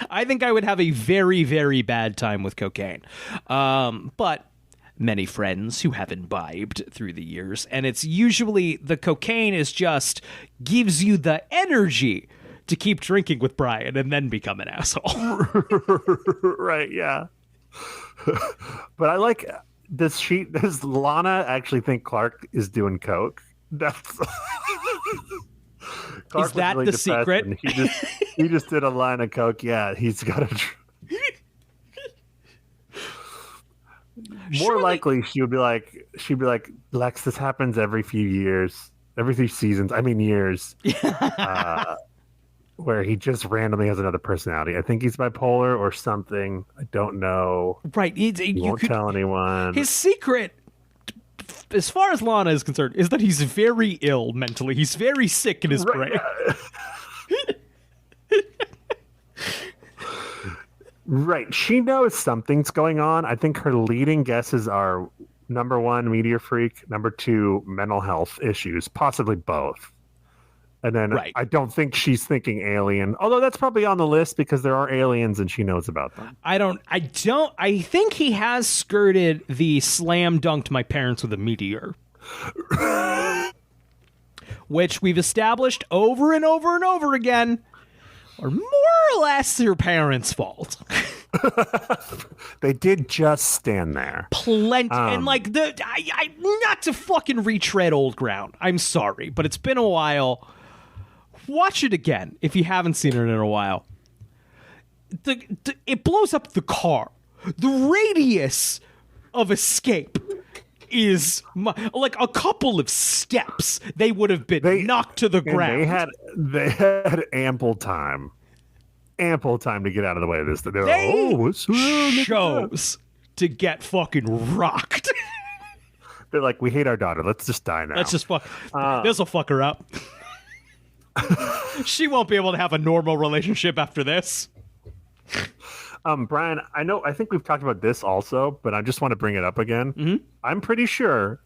B: I think I would have a very, very bad time with cocaine. But many friends who have imbibed through the years, and it's usually the cocaine is just gives you the energy to keep drinking with Brian and then become an asshole.
A: Right, yeah. But I like, does Lana actually think Clark is doing coke? That's Clark
B: Is that
A: was really
B: the
A: depressed,
B: secret?
A: and he just did a line of coke. Yeah, he's got a more likely she'd be like, Lex, this happens every few years, every few seasons. I mean years. Where he just randomly has another personality. I think he's bipolar or something. I don't know.
B: Right.
A: He won't tell anyone.
B: His secret, as far as Lana is concerned, is that he's very ill mentally. He's very sick in his brain.
A: Right. She knows something's going on. I think her leading guesses are, number one, meteor freak. Number two, mental health issues, possibly both. And then I don't think she's thinking alien, although that's probably on the list because there are aliens and she knows about them.
B: I think he has skirted the slam dunked my parents with a meteor. Which we've established over and over and over again are more or less your parents' fault.
A: They did just stand there.
B: Plenty. And like, I not to fucking retread old ground. I'm sorry, but it's been a while. Watch it again if you haven't seen it in a while. It blows up the car. The radius of escape is like a couple of steps. They would have been knocked to the ground.
A: They had ample time to get out of the way of this.
B: They chose to get fucking rocked.
A: They're like, we hate our daughter. Let's just die now.
B: Let's just fuck. This will fuck her up. She won't be able to have a normal relationship after this.
A: Brian, I think we've talked about this also, but I just want to bring it up again.
B: Mm-hmm.
A: I'm pretty sure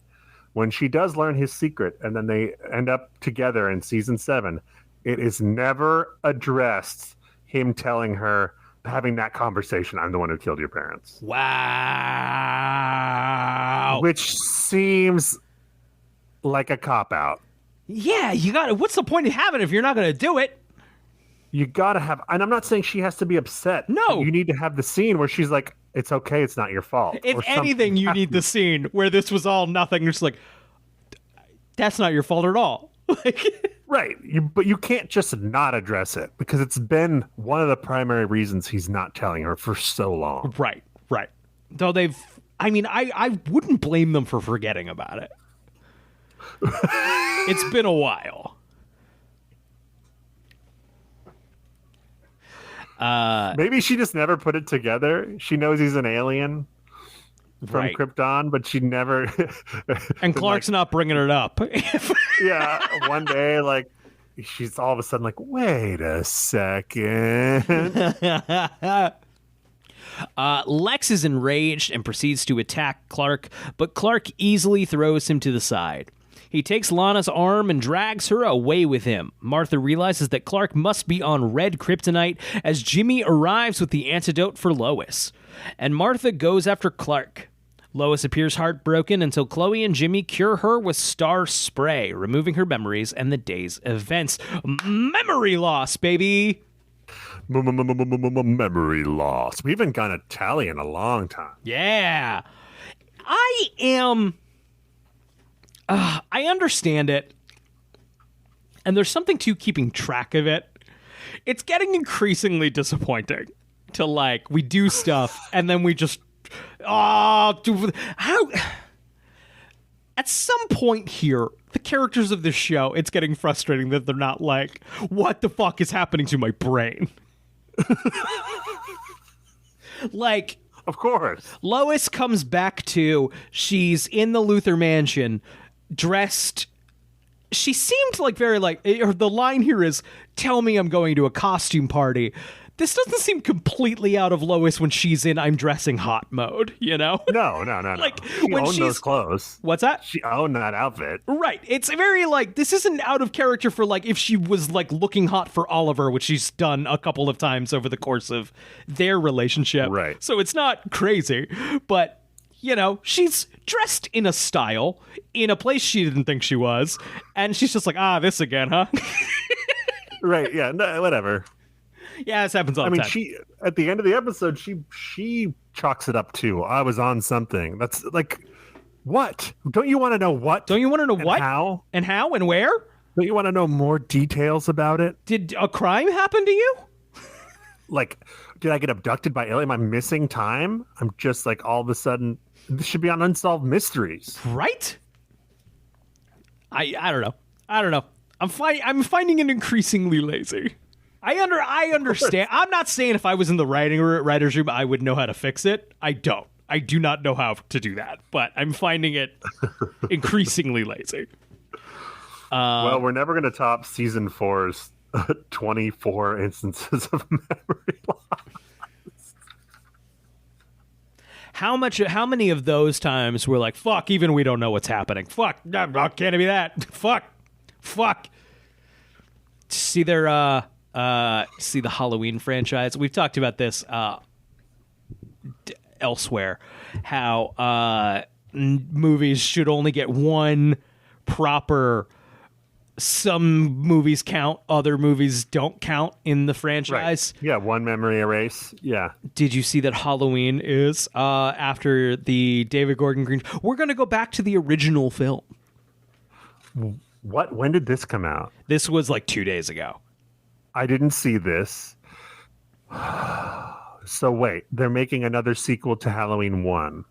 A: when she does learn his secret and then they end up together in season 7, it is never addressed him telling her, having that conversation, I'm the one who killed your parents.
B: Wow.
A: Which seems like a cop-out.
B: Yeah, you got it. What's the point of having it if you're not going to do it?
A: You got to have, and I'm not saying she has to be upset.
B: No.
A: You need to have the scene where she's like, it's okay, it's not your fault.
B: If anything, you need the scene where this was all nothing. You're just like, that's not your fault at all.
A: Right. But you can't just not address it because it's been one of the primary reasons he's not telling her for so long.
B: Right. Though I wouldn't blame them for forgetting about it. It's been a while.
A: Maybe she just never put it together. She knows he's an alien from Krypton, but she never.
B: And Clark's not bringing it up.
A: Yeah, one day, like, she's all of a sudden like, wait a second.
B: Lex is enraged and proceeds to attack Clark, but Clark easily throws him to the side. He takes Lana's arm and drags her away with him. Martha realizes that Clark must be on red kryptonite as Jimmy arrives with the antidote for Lois. And Martha goes after Clark. Lois appears heartbroken until Chloe and Jimmy cure her with star spray, removing her memories and the day's events. Memory loss, baby!
A: Memory loss. We haven't gone a tally in a long time.
B: Yeah. I understand it. And there's something to keeping track of it. It's getting increasingly disappointing to like we do stuff and then we just how at some point here the characters of this show, it's getting frustrating that they're not like, what the fuck is happening to my brain? Like,
A: of course,
B: Lois comes back to, she's in the Luthor mansion dressed, she seemed like very like, or the line here is, tell me I'm going to a costume party. This doesn't seem completely out of Lois when she's in I'm dressing hot mode, you know?
A: No.
B: Like,
A: she
B: when
A: owned
B: she's
A: those clothes.
B: What's that?
A: She owned that outfit.
B: Right. It's very like, this isn't out of character for like if she was like looking hot for Oliver, which she's done a couple of times over the course of their relationship.
A: Right.
B: So it's not crazy, but you know, she's dressed in a style in a place she didn't think she was, and she's just like, this again, huh?
A: Right. Yeah. No, whatever.
B: Yeah, this happens all the time.
A: She at the end of the episode, she chalks it up to, I was on something. That's like, what? Don't you want to know what?
B: Don't you want to know
A: and
B: what?
A: How?
B: And how and where?
A: Don't you want to know more details about it?
B: Did a crime happen to you?
A: Like, did I get abducted by alien? Am I missing time? I'm just like, all of a sudden, this should be on Unsolved Mysteries.
B: Right? I don't know. I'm finding it increasingly lazy. I understand. I'm not saying if I was in the writer's room, I would know how to fix it. I don't. I do not know how to do that, but I'm finding it increasingly lazy.
A: Well, we're never going to top season 4's 24 instances of memory loss.
B: How many of those times were like, fuck, even we don't know what's happening. Fuck, can't it be that? Fuck. See their see the Halloween franchise. We've talked about this elsewhere, how movies should only get one proper, some movies count, other movies don't count in the franchise.
A: Right. Yeah, one memory erase. Yeah.
B: Did you see that Halloween is after the David Gordon Green? We're going to go back to the original film.
A: What? When did this come out?
B: This was like 2 days ago.
A: I didn't see this. So wait, they're making another sequel to Halloween 1.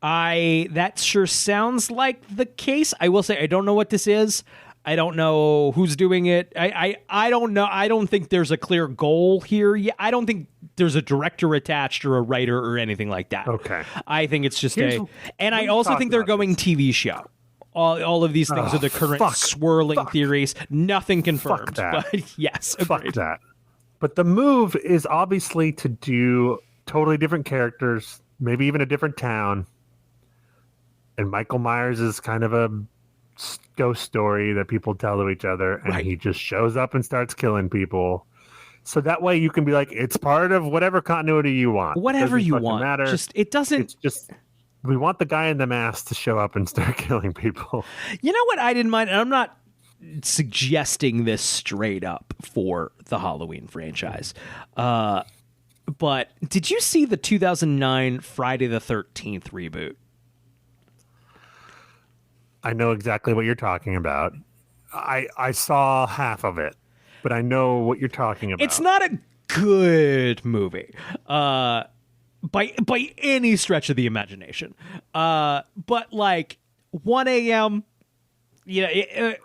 B: That sure sounds like the case. I will say I don't know what this is. I don't know who's doing it. I don't know. I don't think there's a clear goal here. Yeah, I don't think there's a director attached or a writer or anything like that.
A: Okay.
B: I think it's just and I also think they're going TV show. All of these things are the current swirling theories. Nothing confirmed. But yes, agreed.
A: Fuck that. But the move is obviously to do totally different characters, maybe even a different town. And Michael Myers is kind of a ghost story that people tell to each other, and he just shows up and starts killing people. So that way you can be like, it's part of whatever continuity you want.
B: Whatever you want.
A: Matter.
B: It doesn't.
A: It's just, we want the guy in the mask to show up and start killing people.
B: You know what I didn't mind? And I'm not suggesting this straight up for the Halloween franchise. But did you see the 2009 Friday the 13th reboot?
A: I know exactly what you're talking about. I saw half of it, but I know what you're talking about.
B: It's not a good movie. By any stretch of the imagination. But like 1 a.m.,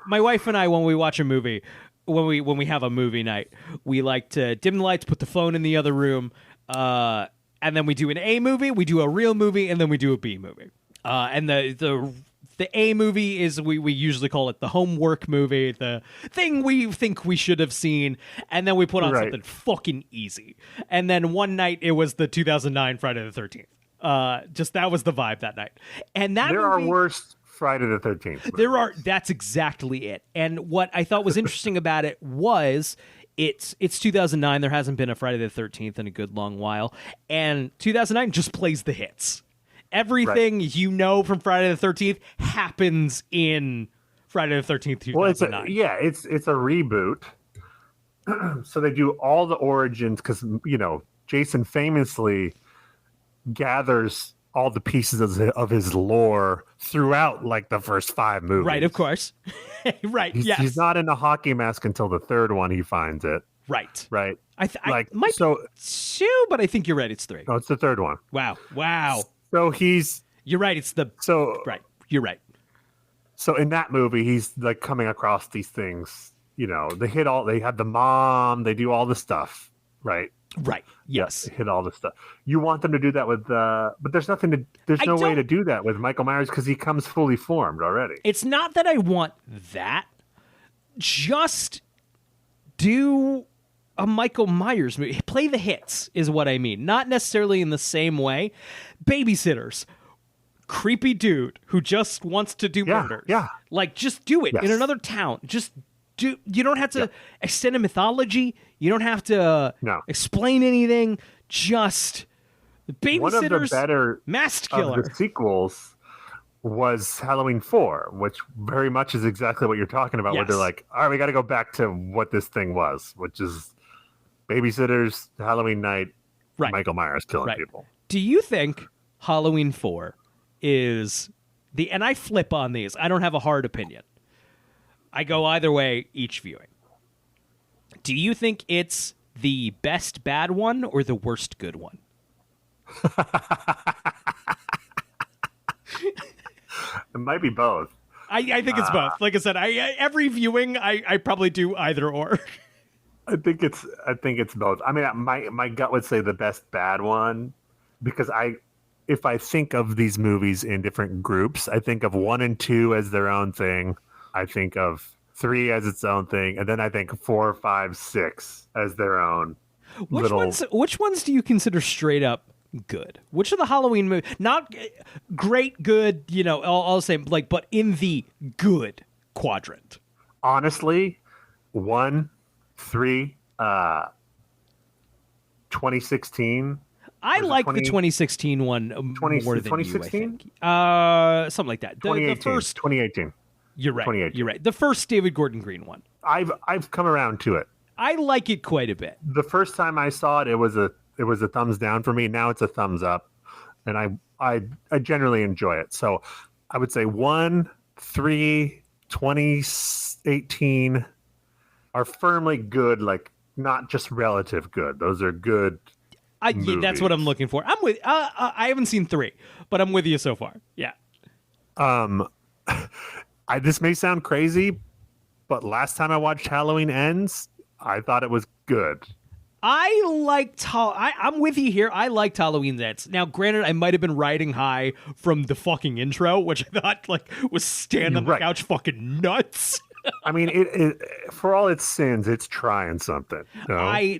B: my wife and I, when we watch a movie, when we have a movie night, we like to dim the lights, put the phone in the other room, and then we do an A movie, we do a real movie, and then we do a B movie. And the A movie is, we usually call it the homework movie, the thing we think we should have seen, and then we put on something fucking easy. And then one night it was the 2009 Friday the 13th. Just that was the vibe that night. And that
A: there movie, are worse Friday the 13th movies.
B: That's exactly it. And what I thought was interesting about it was it's 2009. There hasn't been a Friday the 13th in a good long while, and 2009 just plays the hits. Everything you know from Friday the 13th happens in Friday the 13th, 2009.
A: Well, it's a reboot. So they do all the origins because, Jason famously gathers all the pieces of his lore throughout like the first 5 movies.
B: Right, of course. Right, yes.
A: He's not in a hockey mask until the third one he finds it.
B: Right.
A: right?
B: I might
A: so.
B: be 2, but I think you're right. It's 3.
A: Oh, it's the third one.
B: Wow.
A: So he's
B: You're right. It's the right. You're right.
A: So in that movie, he's like coming across these things. You know, they have the mom. They do all the stuff, right?
B: Right. Yes.
A: Hit all the stuff. You want them to do that with, but there's no way to do that with Michael Myers because he comes fully formed already.
B: It's not that I want that. Just do a Michael Myers movie. Play the hits is what I mean. Not necessarily in the same way. Babysitters. Creepy dude who just wants to do murders.
A: Yeah.
B: Like, just do it in another town. Just do. You don't have to extend a mythology. You don't have to explain anything. Just the Babysitters.
A: One of the better
B: masked killer
A: of the sequels was Halloween 4, which very much is exactly what you're talking about, where they're like, all right, we got to go back to what this thing was, which is Babysitters, Halloween night, Michael Myers killing people.
B: Do you think Halloween 4 is and I flip on these. I don't have a hard opinion. I go either way each viewing. Do you think it's the best bad one or the worst good one?
A: It might be both.
B: I think it's both. Like I said, every viewing I probably do either or.
A: I think it's both. I mean, my gut would say the best bad one, because if I think of these movies in different groups, I think of 1 and 2 as their own thing. I think of 3 as its own thing, and then I think 4, 5, 6 as their own. Which
B: ones do you consider straight up good? Which of the Halloween movies? Not great, good. You know, I'll say but in the good quadrant.
A: Honestly, 1, 3, 2016.
B: I like the 2016 one more than 2016? You, I think. Something like that. The first
A: 2018.
B: You're right. You're right. The first David Gordon Green one.
A: I've come around to it.
B: I like it quite a bit.
A: The first time I saw it, it was a thumbs down for me. Now it's a thumbs up, and I generally enjoy it. So I would say 1, 3, 2018 are firmly good, like not just relative good. Those are good.
B: That's what I'm looking for. I'm with. I haven't seen 3, but I'm with you so far. Yeah.
A: This may sound crazy, but last time I watched Halloween Ends, I thought it was good.
B: I'm with you here. I liked Halloween Ends. Now, granted, I might have been riding high from the fucking intro, which I thought was standing on the couch fucking nuts.
A: I mean, it for all its sins, it's trying something. You know?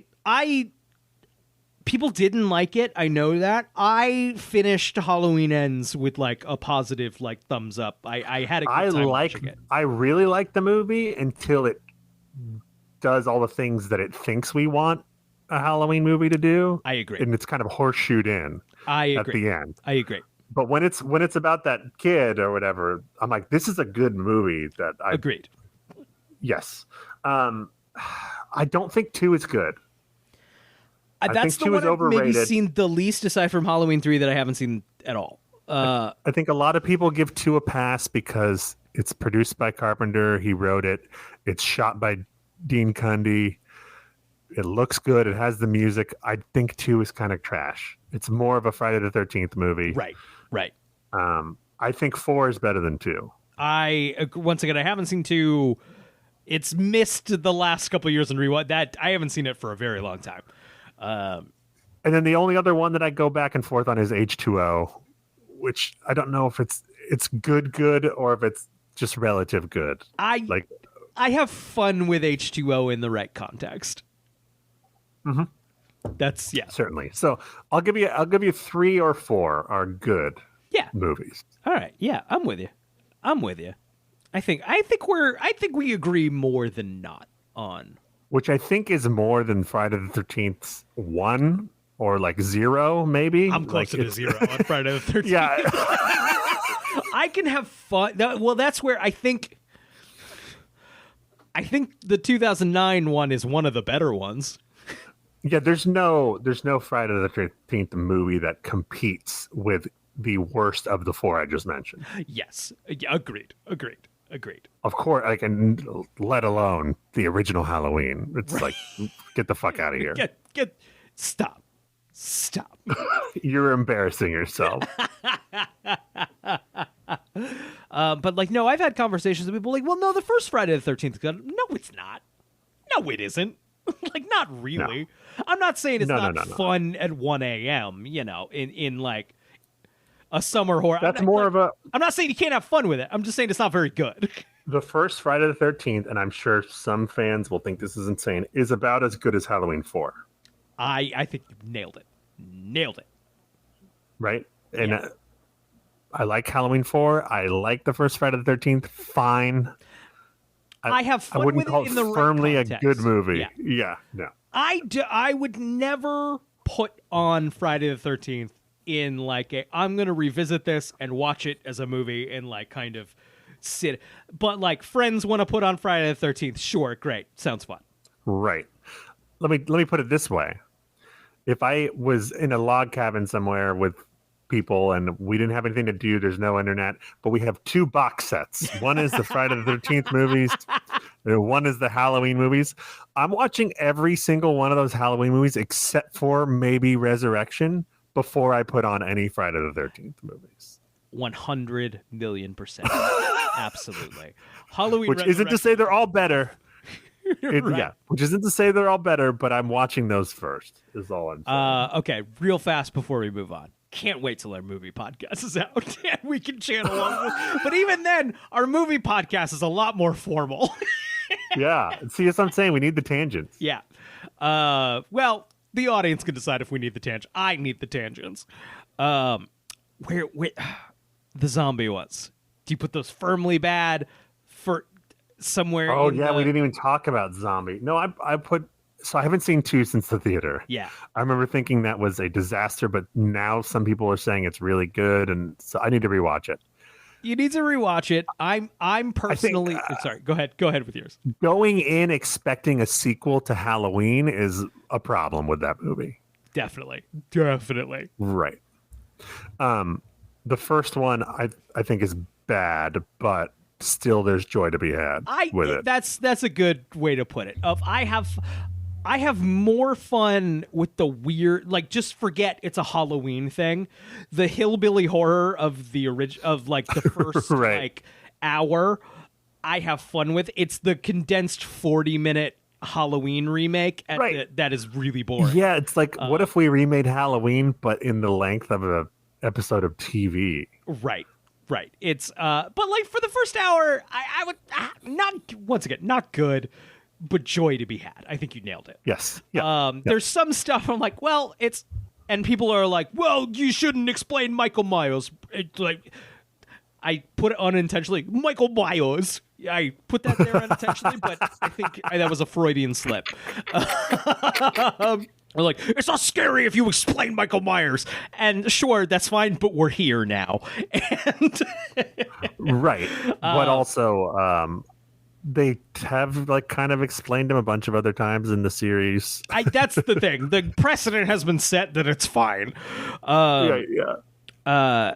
B: People didn't like it. I know that. I finished Halloween Ends with a positive thumbs up. I had a good time watching it.
A: I really like the movie until it does all the things that it thinks we want a Halloween movie to do.
B: I agree.
A: And it's kind of horseshoed in at the end.
B: I agree.
A: But when it's about that kid or whatever, I'm like, this is a good movie that I
B: agreed.
A: Yes. I don't think 2 is good.
B: That's the one I've maybe seen the least, aside from Halloween 3, that I haven't seen at all.
A: I think a lot of people give 2 a pass because it's produced by Carpenter. He wrote it. It's shot by Dean Cundy. It looks good. It has the music. I think 2 is kind of trash. It's more of a Friday the 13th movie.
B: Right.
A: I think 4 is better than 2.
B: Once again, I haven't seen 2. It's missed the last couple of years in rewatch. That I haven't seen it for a very long time.
A: And then the only other one that I go back and forth on is H2O, which I don't know if it's good or if it's just relative good.
B: I have fun with H2O in the right context.
A: Mm-hmm.
B: That's
A: certainly. So I'll give you 3 or 4 are good movies.
B: All right. Yeah, I'm with you. I think we agree more than not on.
A: Which I think is more than Friday the 13th's 1 or 0, maybe.
B: I'm closer to 0 on Friday the 13th.
A: Yeah.
B: I can have fun. That's where I think the 2009 one is one of the better ones.
A: Yeah, there's no Friday the 13th movie that competes with the worst of the 4 I just mentioned.
B: Yes. Agreed. Agreed.
A: Of course, like, and let alone the original Halloween. It's like, get the fuck out of here.
B: Stop.
A: You're embarrassing yourself.
B: But like, no, I've had conversations with people like, well, no, the first Friday the 13th is good. No, it's not. No, it isn't. Like, not really. No. I'm not saying it's not fun at 1 a.m., in like a summer horror.
A: That's I'm
B: not saying you can't have fun with it. I'm just saying it's not very good.
A: The first Friday the 13th, and I'm sure some fans will think this is insane, is about as good as Halloween 4.
B: I think you nailed it.
A: Right? And I like Halloween 4. I like the first Friday the 13th. Fine.
B: I have fun
A: with it
B: in the
A: firmly
B: right
A: a good movie. Yeah, no.
B: I would never put on Friday the 13th in like I'm going to revisit this and watch it as a movie and like kind of sit. But like friends want to put on Friday the 13th. Sure, great. Sounds fun.
A: Right. Let me put it this way. If I was in a log cabin somewhere with people and we didn't have anything to do, there's no internet, but we have 2 box sets. One is the Friday the 13th movies, and one is the Halloween movies. I'm watching every single one of those Halloween movies except for maybe Resurrection before I put on any Friday the 13th movies.
B: 100 million %. Absolutely. Halloween,
A: which isn't to say they're all better.
B: Right.
A: Yeah, which isn't to say they're all better, but I'm watching those first, is all I'm saying.
B: Okay, real fast before we move on. Can't wait till our movie podcast is out and we can channel on. But even then, our movie podcast is a lot more formal.
A: Yeah. See, that's what I'm saying. We need the tangents.
B: Yeah. Well, the audience can decide if we need the tangents. I need the tangents. Where the zombie ones? Do you put those firmly bad for somewhere?
A: Oh, yeah. We didn't even talk about zombie. No, So I haven't seen 2 since the theater.
B: Yeah.
A: I remember thinking that was a disaster, but now some people are saying it's really good, and so I need to rewatch it.
B: You need to rewatch it. I'm personally sorry. Go ahead with yours.
A: Going in expecting a sequel to Halloween is a problem with that movie.
B: Definitely.
A: Right. The first one I think is bad, but still there's joy to be had with it.
B: That's a good way to put it. I have more fun with the weird, like, just forget it's a Halloween thing. The hillbilly horror of the of like the first
A: right.
B: like hour, I have fun with. It's the condensed 40-minute Halloween remake that is really boring.
A: Yeah, it's like, what if we remade Halloween but in the length of an episode of TV?
B: Right. It's but like for the first hour, I would not good. But joy to be had. I think you nailed it.
A: Yes. Yeah.
B: There's some stuff I'm like, well, and people are like, well, you shouldn't explain Michael Myers. It's like, I put it unintentionally, Michael Myers. I put that there unintentionally, but I think that was a Freudian slip. We're like, it's not scary if you explain Michael Myers. And sure, that's fine, but we're here now. And
A: right. But also, they have like kind of explained him a bunch of other times in the series.
B: That's the thing. The precedent has been set that it's fine.
A: Yeah.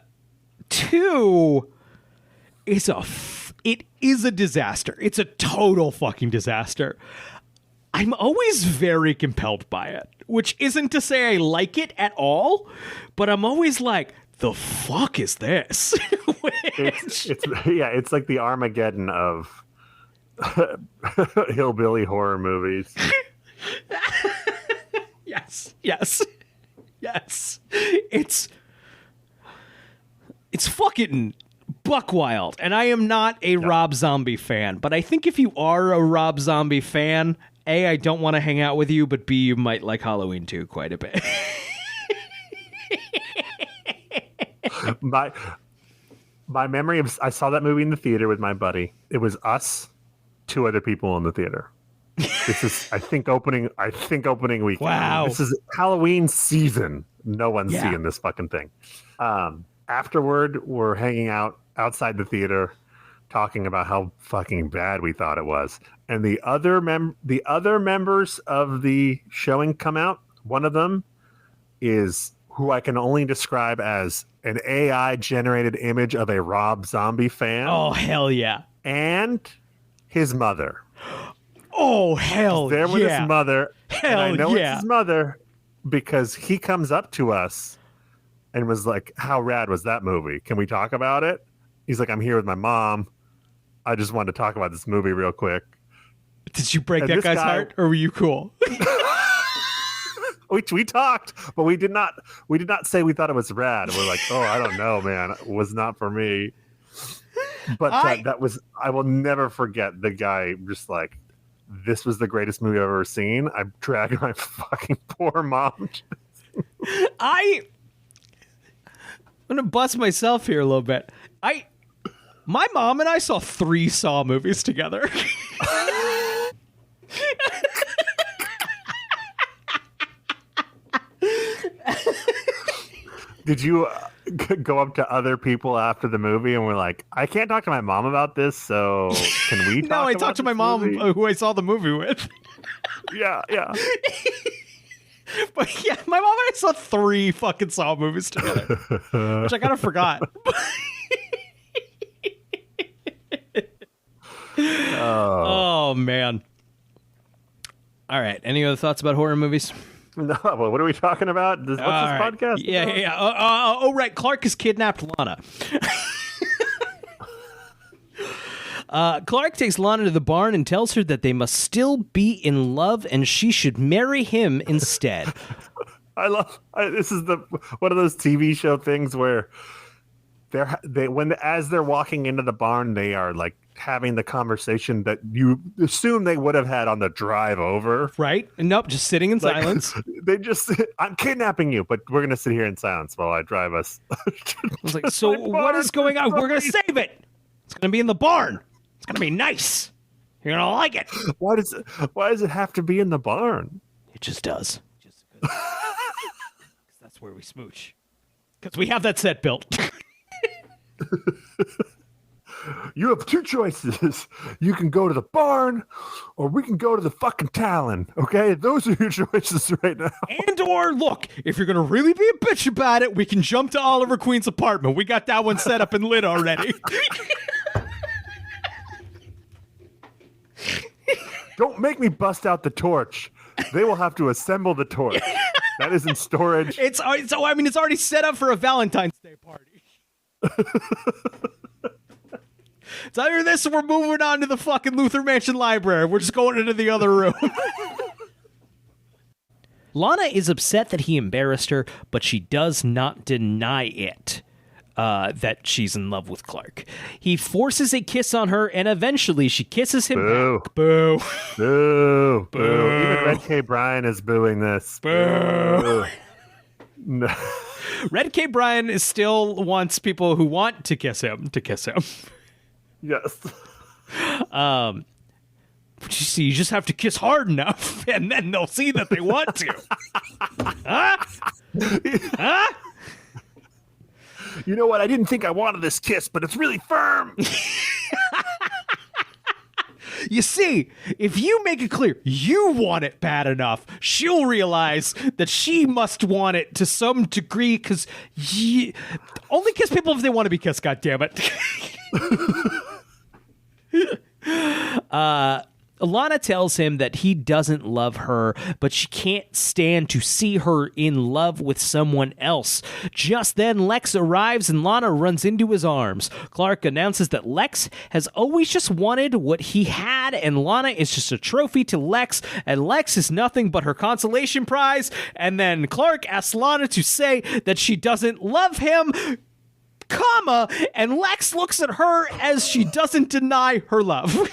B: 2 is it is a disaster. It's a total fucking disaster. I'm always very compelled by it, which isn't to say I like it at all, but I'm always like, the fuck is this?
A: It's like the Armageddon of hillbilly horror movies.
B: Yes. It's fucking buck wild, and I am not a Rob Zombie fan, but I think if you are a Rob Zombie fan, A, I don't want to hang out with you, but B, you might like Halloween 2 quite a bit.
A: My memory of, I saw that movie in the theater with my buddy. It was us, 2 other people in the theater. This is, I think opening weekend.
B: Wow.
A: This is Halloween season. No one's seeing this fucking thing. Afterward, we're hanging out outside the theater, talking about how fucking bad we thought it was. And the other members of the showing come out. One of them is who I can only describe as an AI generated image of a Rob Zombie fan
B: Oh, hell yeah.
A: and his mother.
B: Oh, hell
A: There with
B: yeah.
A: his mother.
B: Hell
A: and I know
B: yeah.
A: it's his mother because he comes up to us and was like, how rad was that movie? Can we talk about it? He's like, I'm here with my mom. I just wanted to talk about this movie real quick.
B: Did you break
A: And
B: that
A: this
B: guy's
A: guy-
B: heart, or were you cool?
A: We talked, but we did not say we thought it was rad. We're like, oh, I don't know, man. It was not for me. But that was, I will never forget the guy just like, this was the greatest movie I've ever seen. I dragged my fucking poor mom.
B: I'm gonna bust myself here a little bit. My mom and I saw 3 Saw movies together.
A: Did you go up to other people after the movie and were like, I can't talk to my mom about this, so can we talk
B: No, I
A: about
B: talked to my
A: this
B: mom,
A: movie?
B: who I saw the movie with.
A: Yeah.
B: But yeah, my mom and I saw 3 fucking Saw movies together, which I kind of forgot. Oh, man. All right. Any other thoughts about horror movies?
A: No, well, what are we talking about? What's this
B: right.
A: podcast?
B: Yeah,
A: about?
B: yeah. Oh, right. Clark has kidnapped Lana. Clark takes Lana to the barn and tells her that they must still be in love and she should marry him instead.
A: This is one of those TV show things where as they're walking into the barn, they are like having the conversation that you assume they would have had on the drive over.
B: Right? Nope, just sitting in silence.
A: They just, I'm kidnapping you, but we're going to sit here in silence while I drive us.
B: I was like, so what is going on? We're going to save it. It's going to be in the barn. It's going to be nice. You're going to like it.
A: Why does it have to be in the barn?
B: It just does. Just 'cause that's where we smooch. Because we have that set built.
A: You have 2 choices. You can go to the barn or we can go to the fucking Talon. Okay? Those are your choices right now.
B: And or, look, if you're going to really be a bitch about it, we can jump to Oliver Queen's apartment. We got that one set up and lit already.
A: Don't make me bust out the torch. They will have to assemble the torch. That is in storage.
B: It's already set up for a Valentine's Day party. It's either this or we're moving on to the fucking Luther Mansion Library. We're just going into the other room. Lana is upset that he embarrassed her, but she does not deny it. That she's in love with Clark. He forces a kiss on her, and eventually she kisses him
A: Boo.
B: back. Boo.
A: Boo. Boo. Even Red K. Bryan is booing this.
B: Boo.
A: No.
B: Red K. Bryan still wants people who want to kiss him to kiss him.
A: Yes.
B: But you see, you just have to kiss hard enough, and then they'll see that they want to. Huh? Huh?
A: You know what? I didn't think I wanted this kiss, but it's really firm.
B: You see, if you make it clear you want it bad enough, she'll realize that she must want it to some degree, because only kiss people if they want to be kissed, goddammit. Alana tells him that he doesn't love her, but she can't stand to see her in love with someone else. Just then, Lex arrives and Lana runs into his arms. Clark announces that Lex has always just wanted what he had, and Lana is just a trophy to Lex, and Lex is nothing but her consolation prize. And then Clark asks Lana to say that she doesn't love him, comma, and Lex looks at her as she doesn't deny her love.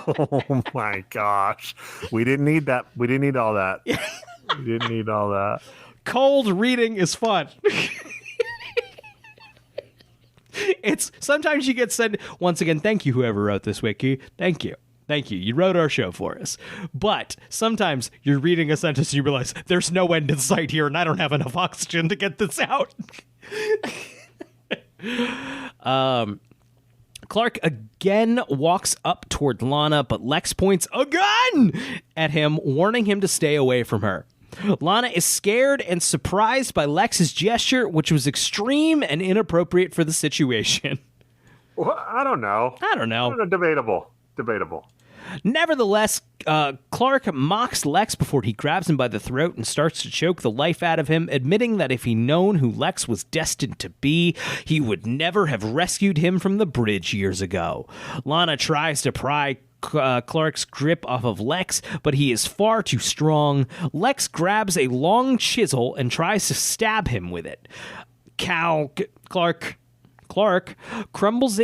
A: Oh my gosh. We didn't need that. We didn't need all that. We didn't need all that.
B: Cold reading is fun. It's sometimes you get sent. Once again, thank you, whoever wrote this wiki. Thank you. Thank you. You wrote our show for us. But sometimes you're reading a sentence and you realize there's no end in sight here and I don't have enough oxygen to get this out. Clark again walks up toward Lana, but Lex points a gun at him, warning him to stay away from her. Lana is scared and surprised by Lex's gesture, which was extreme and inappropriate for the situation.
A: Well, I don't know. Debatable.
B: Nevertheless, Clark mocks Lex before he grabs him by the throat and starts to choke the life out of him, admitting that if he'd known who Lex was destined to be, he would never have rescued him from the bridge years ago. Lana tries to pry Clark's grip off of Lex, but he is far too strong. Lex grabs a long chisel and tries to stab him with it. Clark crumbles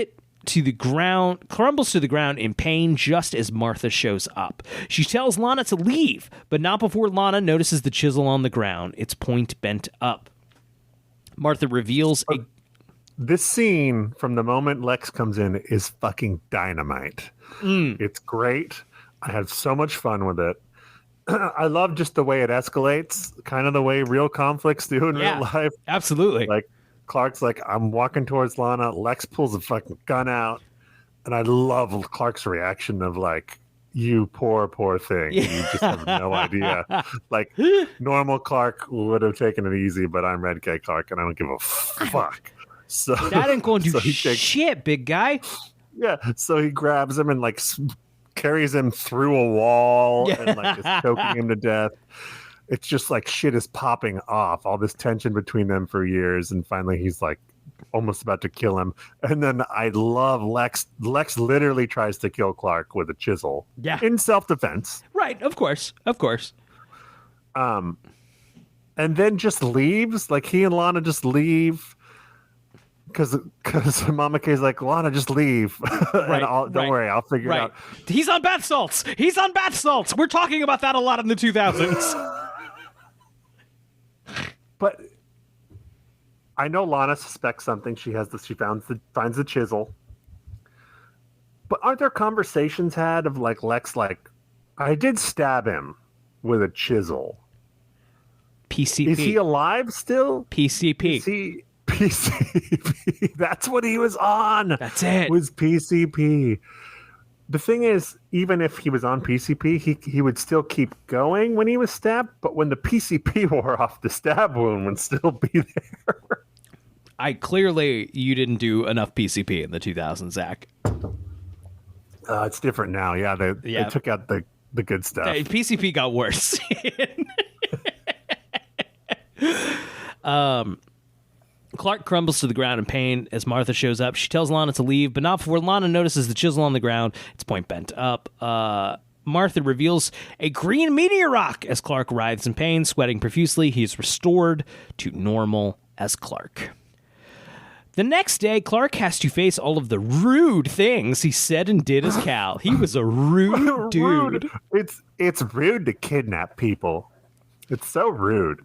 B: to the ground in pain just as Martha shows up. She tells Lana to leave, but not before Lana notices the chisel on the ground, its point bent up. Martha reveals
A: This scene, from the moment Lex comes in, is fucking dynamite. It's great. I have so much fun with it. I love just the way it escalates, kind of the way real conflicts do in real life.
B: Absolutely.
A: Like, Clark's like, I'm walking towards Lana. Lex pulls a fucking gun out. And I love Clark's reaction of like, you poor thing. You just have no idea. Like, normal Clark would have taken it easy, but I'm Red K Clark and I don't give a fuck. So
B: that ain't going to do shit, big guy.
A: Yeah. So he grabs him and like carries him through a wall and like is choking him to death. It's just like shit is popping off, all this tension between them for years. And finally he's like almost about to kill him. And then I love Lex. Lex literally tries to kill Clark with a chisel.
B: Yeah.
A: In self-defense.
B: Right. Of course.
A: And then just leaves. Like he and Lana just leave. Because Mama K's like, Lana, just leave.
B: Right,
A: Don't worry, I'll figure it out.
B: He's on bath salts. We're talking about that a lot in the 2000s.
A: But I know Lana suspects something. She finds the chisel. But aren't there conversations had of like Lex like, I did stab him with a chisel.
B: PCP.
A: Is he alive still?
B: PCP.
A: PCP. That's what he was on.
B: That's it.
A: Was PCP. The thing is, even if he was on PCP, he would still keep going when he was stabbed. But when the PCP wore off, the stab wound would still be there.
B: You didn't do enough PCP in the 2000s, Zach.
A: It's different now. Yeah, they took out the good stuff.
B: PCP got worse. Clark crumbles to the ground in pain as Martha shows up. She tells Lana to leave, but not before Lana notices the chisel on the ground, its point bent up. Martha reveals a green meteor rock as Clark writhes in pain, sweating profusely. He's restored to normal as Clark. The next day, Clark has to face all of the rude things he said and did as Cal. He was a rude dude.
A: It's rude to kidnap people. It's so rude.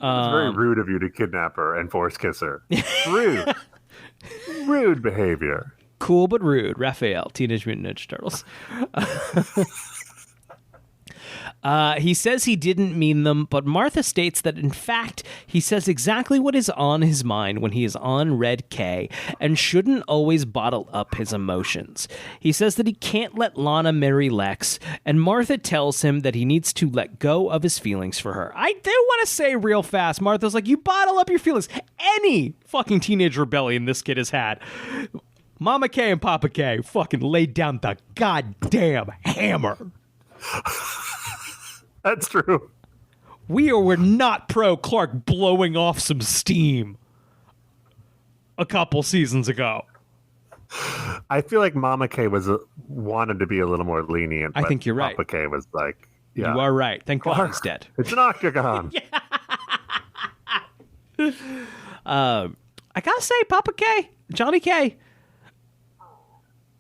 A: It's very rude of you to kidnap her and force kiss her. Rude. Rude behavior.
B: Cool but rude. Raphael, Teenage Mutant Ninja Turtles. He says he didn't mean them, but Martha states that, in fact, he says exactly what is on his mind when he is on Red K and shouldn't always bottle up his emotions. He says that he can't let Lana marry Lex, and Martha tells him that he needs to let go of his feelings for her. I do want to say real fast, Martha's like, you bottle up your feelings. Any fucking teenage rebellion this kid has had. Mama K and Papa K fucking laid down the goddamn hammer.
A: That's true.
B: We were not pro Clark blowing off some steam a couple seasons ago.
A: I feel like Mama K wanted to be a little more lenient.
B: I think you're right.
A: Papa K was like, yeah.
B: You are right. Thank God he's dead.
A: It's an octagon.
B: I gotta say, Papa K, Johnny K,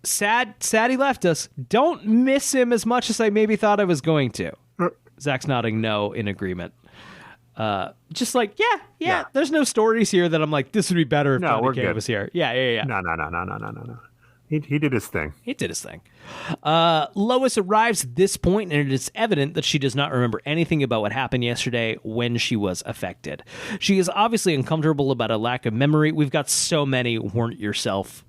B: sad he left us. Don't miss him as much as I maybe thought I was going to. Zach's nodding no in agreement. Just like, yeah. There's no stories here that I'm like, this would be better if Johnny K was here. Yeah.
A: No. He did his thing.
B: Lois arrives at this point, and it is evident that she does not remember anything about what happened yesterday when she was affected. She is obviously uncomfortable about a lack of memory. We've got so many weren't yourself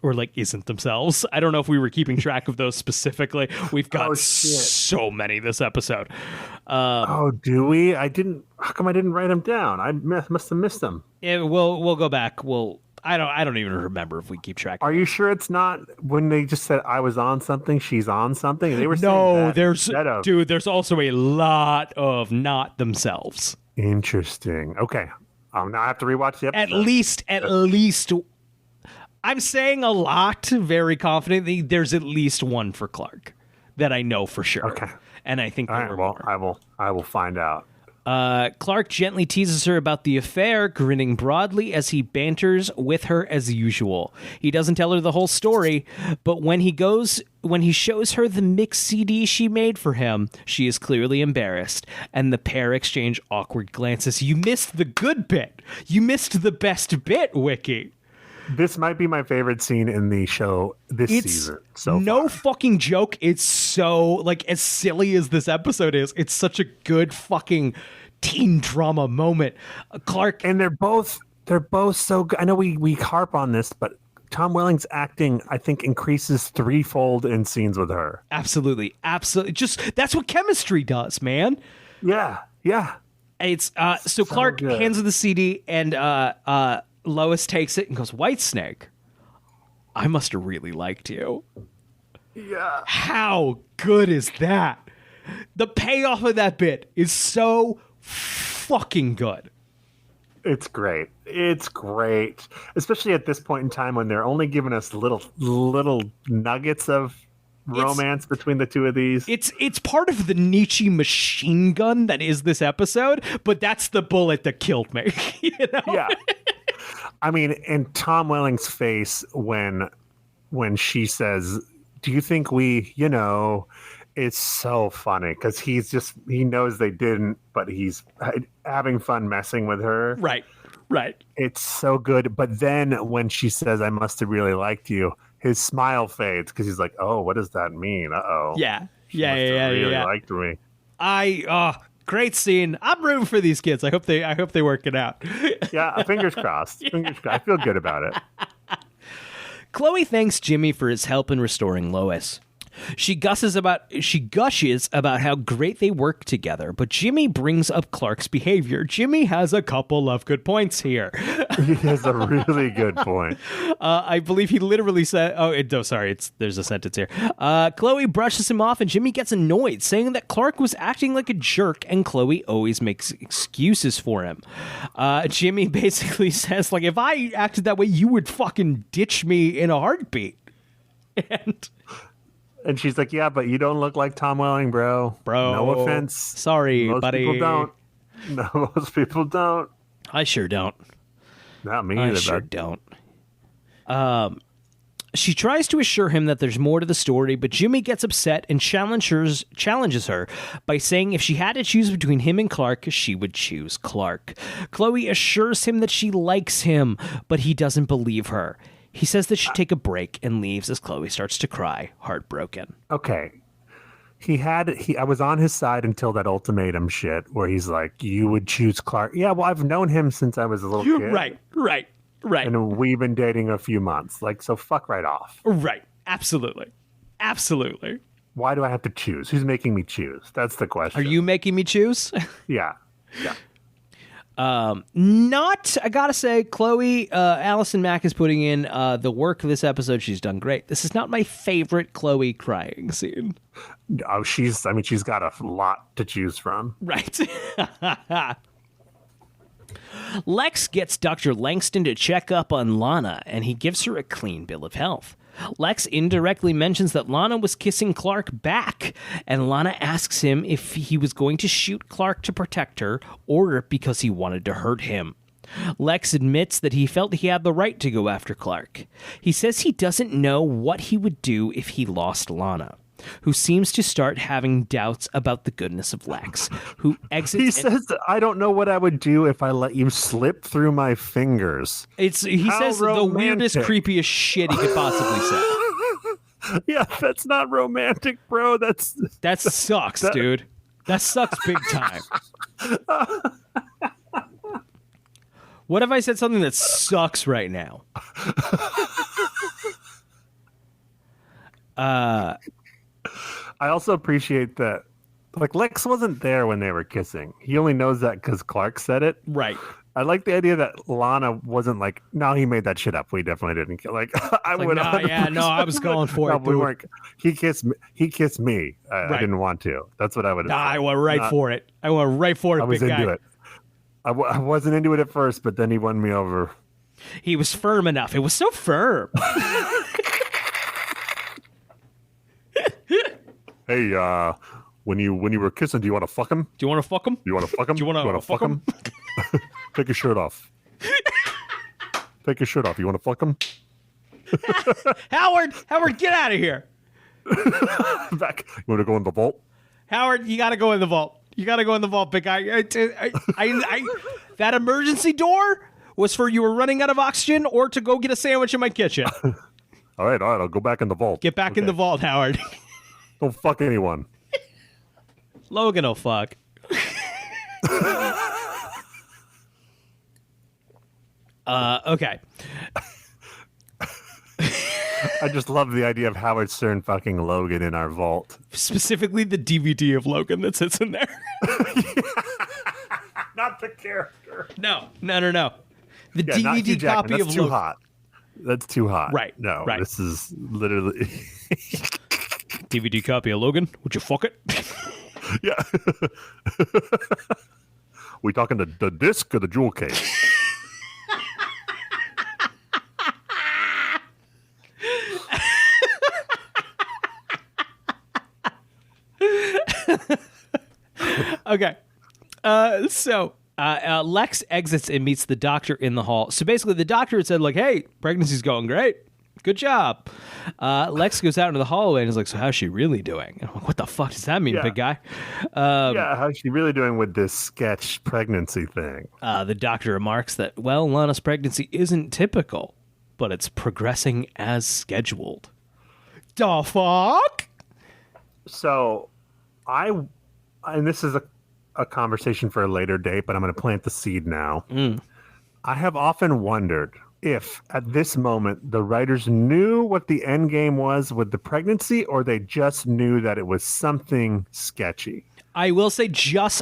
B: or like isn't themselves. I don't know if we were keeping track of those specifically. We've got so many this episode.
A: Oh, do we? I didn't. How come I didn't write them down? I must have missed them.
B: Yeah, we'll go back. I don't even remember if we keep track.
A: Are you sure it's not when they just said I was on something, she's on something? They were
B: no.
A: Saying that
B: There's also a lot of not themselves.
A: Interesting. Okay, now I have to rewatch the episode.
B: At least. I'm saying a lot, very confidently. There's at least one for Clark that I know for sure.
A: Okay,
B: and I think.
A: All right. Well, I will find out.
B: Clark gently teases her about the affair, grinning broadly as he banters with her as usual. He doesn't tell her the whole story, but when he shows her the mix CD she made for him, she is clearly embarrassed, and the pair exchange awkward glances. You missed the good bit. You missed the best bit, Wiki.
A: This might be my favorite scene in the show this season. So
B: no
A: far.
B: fucking joke. It's so, like, as silly as this episode is, it's such a good fucking teen drama moment. Clark.
A: And they're both so good. I know we harp on this, but Tom Welling's acting, I think, increases threefold in scenes with her.
B: Absolutely. Just, that's what chemistry does, man.
A: Yeah.
B: It's, so Clark hands her the CD, and, Lois takes it and goes, Whitesnake, I must have really liked you.
A: Yeah.
B: How good is that? The payoff of that bit is so fucking good.
A: It's great. Especially at this point in time when they're only giving us little nuggets of romance between the two of these.
B: It's part of the Nietzsche machine gun that is this episode, but that's the bullet that killed me. You know?
A: Yeah. I mean, and Tom Welling's face when she says, do you think it's so funny because he knows they didn't, but he's having fun messing with her.
B: Right.
A: It's so good. But then when she says, I must have really liked you, his smile fades because he's like, oh, what does that mean? Uh-oh.
B: Yeah.
A: Really liked me.
B: Great scene. I'm rooting for these kids. I hope they work it out.
A: Yeah, fingers crossed. Fingers crossed. I feel good about it.
B: Chloe thanks Jimmy for his help in restoring Lois. She gushes about how great they work together, but Jimmy brings up Clark's behavior. Jimmy has a couple of good points here.
A: He has a really good point.
B: I believe he literally said, there's a sentence here. Chloe brushes him off and Jimmy gets annoyed, saying that Clark was acting like a jerk and Chloe always makes excuses for him. Jimmy basically says, like, if I acted that way, you would fucking ditch me in a heartbeat.
A: And she's like, yeah, but you don't look like Tom Welling, bro. No offense.
B: Sorry, buddy.
A: Most people don't. No, most people don't.
B: I sure don't.
A: Not me either.
B: I sure don't. She tries to assure him that there's more to the story, but Jimmy gets upset and challenges her by saying if she had to choose between him and Clark, she would choose Clark. Chloe assures him that she likes him, but he doesn't believe her. He says they should take a break and leaves as Chloe starts to cry, heartbroken.
A: Okay. I was on his side until that ultimatum shit where he's like, you would choose Clark. Yeah, well, I've known him since I was a little kid.
B: Right.
A: And we've been dating a few months. Like, so fuck right off.
B: Right. Absolutely.
A: Why do I have to choose? Who's making me choose? That's the question.
B: Are you making me choose?
A: Yeah.
B: I gotta say, Chloe, Allison Mack is putting in the work of this episode. She's done great. This is not my favorite Chloe crying scene.
A: Oh, she's got a lot to choose from.
B: Right. Lex gets Dr. Langston to check up on Lana, and he gives her a clean bill of health. Lex indirectly mentions that Lana was kissing Clark back, and Lana asks him if he was going to shoot Clark to protect her or because he wanted to hurt him. Lex admits that he felt he had the right to go after Clark. He says he doesn't know what he would do if he lost Lana, who seems to start having doubts about the goodness of Lex, who exits.
A: He says, I don't know what I would do if I let you slip through my fingers.
B: He says romantic. The weirdest, creepiest shit he could possibly say.
A: Yeah, that's not romantic, bro. That
B: sucks, dude. That sucks big time. What if I said something that sucks right now?
A: I also appreciate that, like, Lex wasn't there when they were kissing. He only knows that because Clark said it.
B: Right.
A: I like the idea that Lana wasn't like, no, he made that shit up. We definitely didn't kill. Like, I would.
B: Nah, yeah, no, I was going for
A: No,
B: it.
A: we
B: Dude.
A: weren't. He kissed me. I didn't want to. That's what I would have.
B: Nah, I went right for it. I went right for it,
A: I was
B: big
A: into
B: guy.
A: it. I wasn't into it at first, but then he won me over.
B: He was firm enough. It was so firm.
A: Hey, when you were kissing, do you want to fuck him?
B: Do you want to fuck him?
A: You want to fuck him?
B: Do you wanna
A: fuck him? Take your shirt off. Take your shirt off. You want to fuck him?
B: Howard, get out of here.
A: Back. You want to go in the vault?
B: Howard, you got to go in the vault. You got to go in the vault, big guy. That emergency door was for you were running out of oxygen or to go get a sandwich in my kitchen.
A: All right. I'll go back in the vault.
B: Get back in the vault, Howard.
A: Don't fuck anyone.
B: Logan will fuck. Okay.
A: I just love the idea of Howard Stern fucking Logan in our vault.
B: Specifically the DVD of Logan that sits in there.
A: Not the character.
B: No. The
A: Yeah, not Hugh
B: DVD
A: Jackman.
B: copy
A: That's
B: of
A: too
B: Logan.
A: hot. That's too hot.
B: Right,
A: No,
B: right.
A: this is literally.
B: DVD copy of Logan. Would you fuck it?
A: Yeah. We talking the disc or the jewel case?
B: Okay. So Lex exits and meets the doctor in the hall. So basically, the doctor had said, like, hey, pregnancy's going great. Good job. Lex goes out into the hallway and is like, so how's she really doing? And I'm like, what the fuck does that mean,
A: Yeah.
B: big guy?
A: Yeah, how's she really doing with this sketch pregnancy thing?
B: The doctor remarks that, well, Lana's pregnancy isn't typical, but it's progressing as scheduled. The fuck?
A: So, and this is a conversation for a later date, but I'm going to plant the seed now. I have often wondered if at this moment the writers knew what the end game was with the pregnancy, or they just knew that it was something sketchy.
B: I will say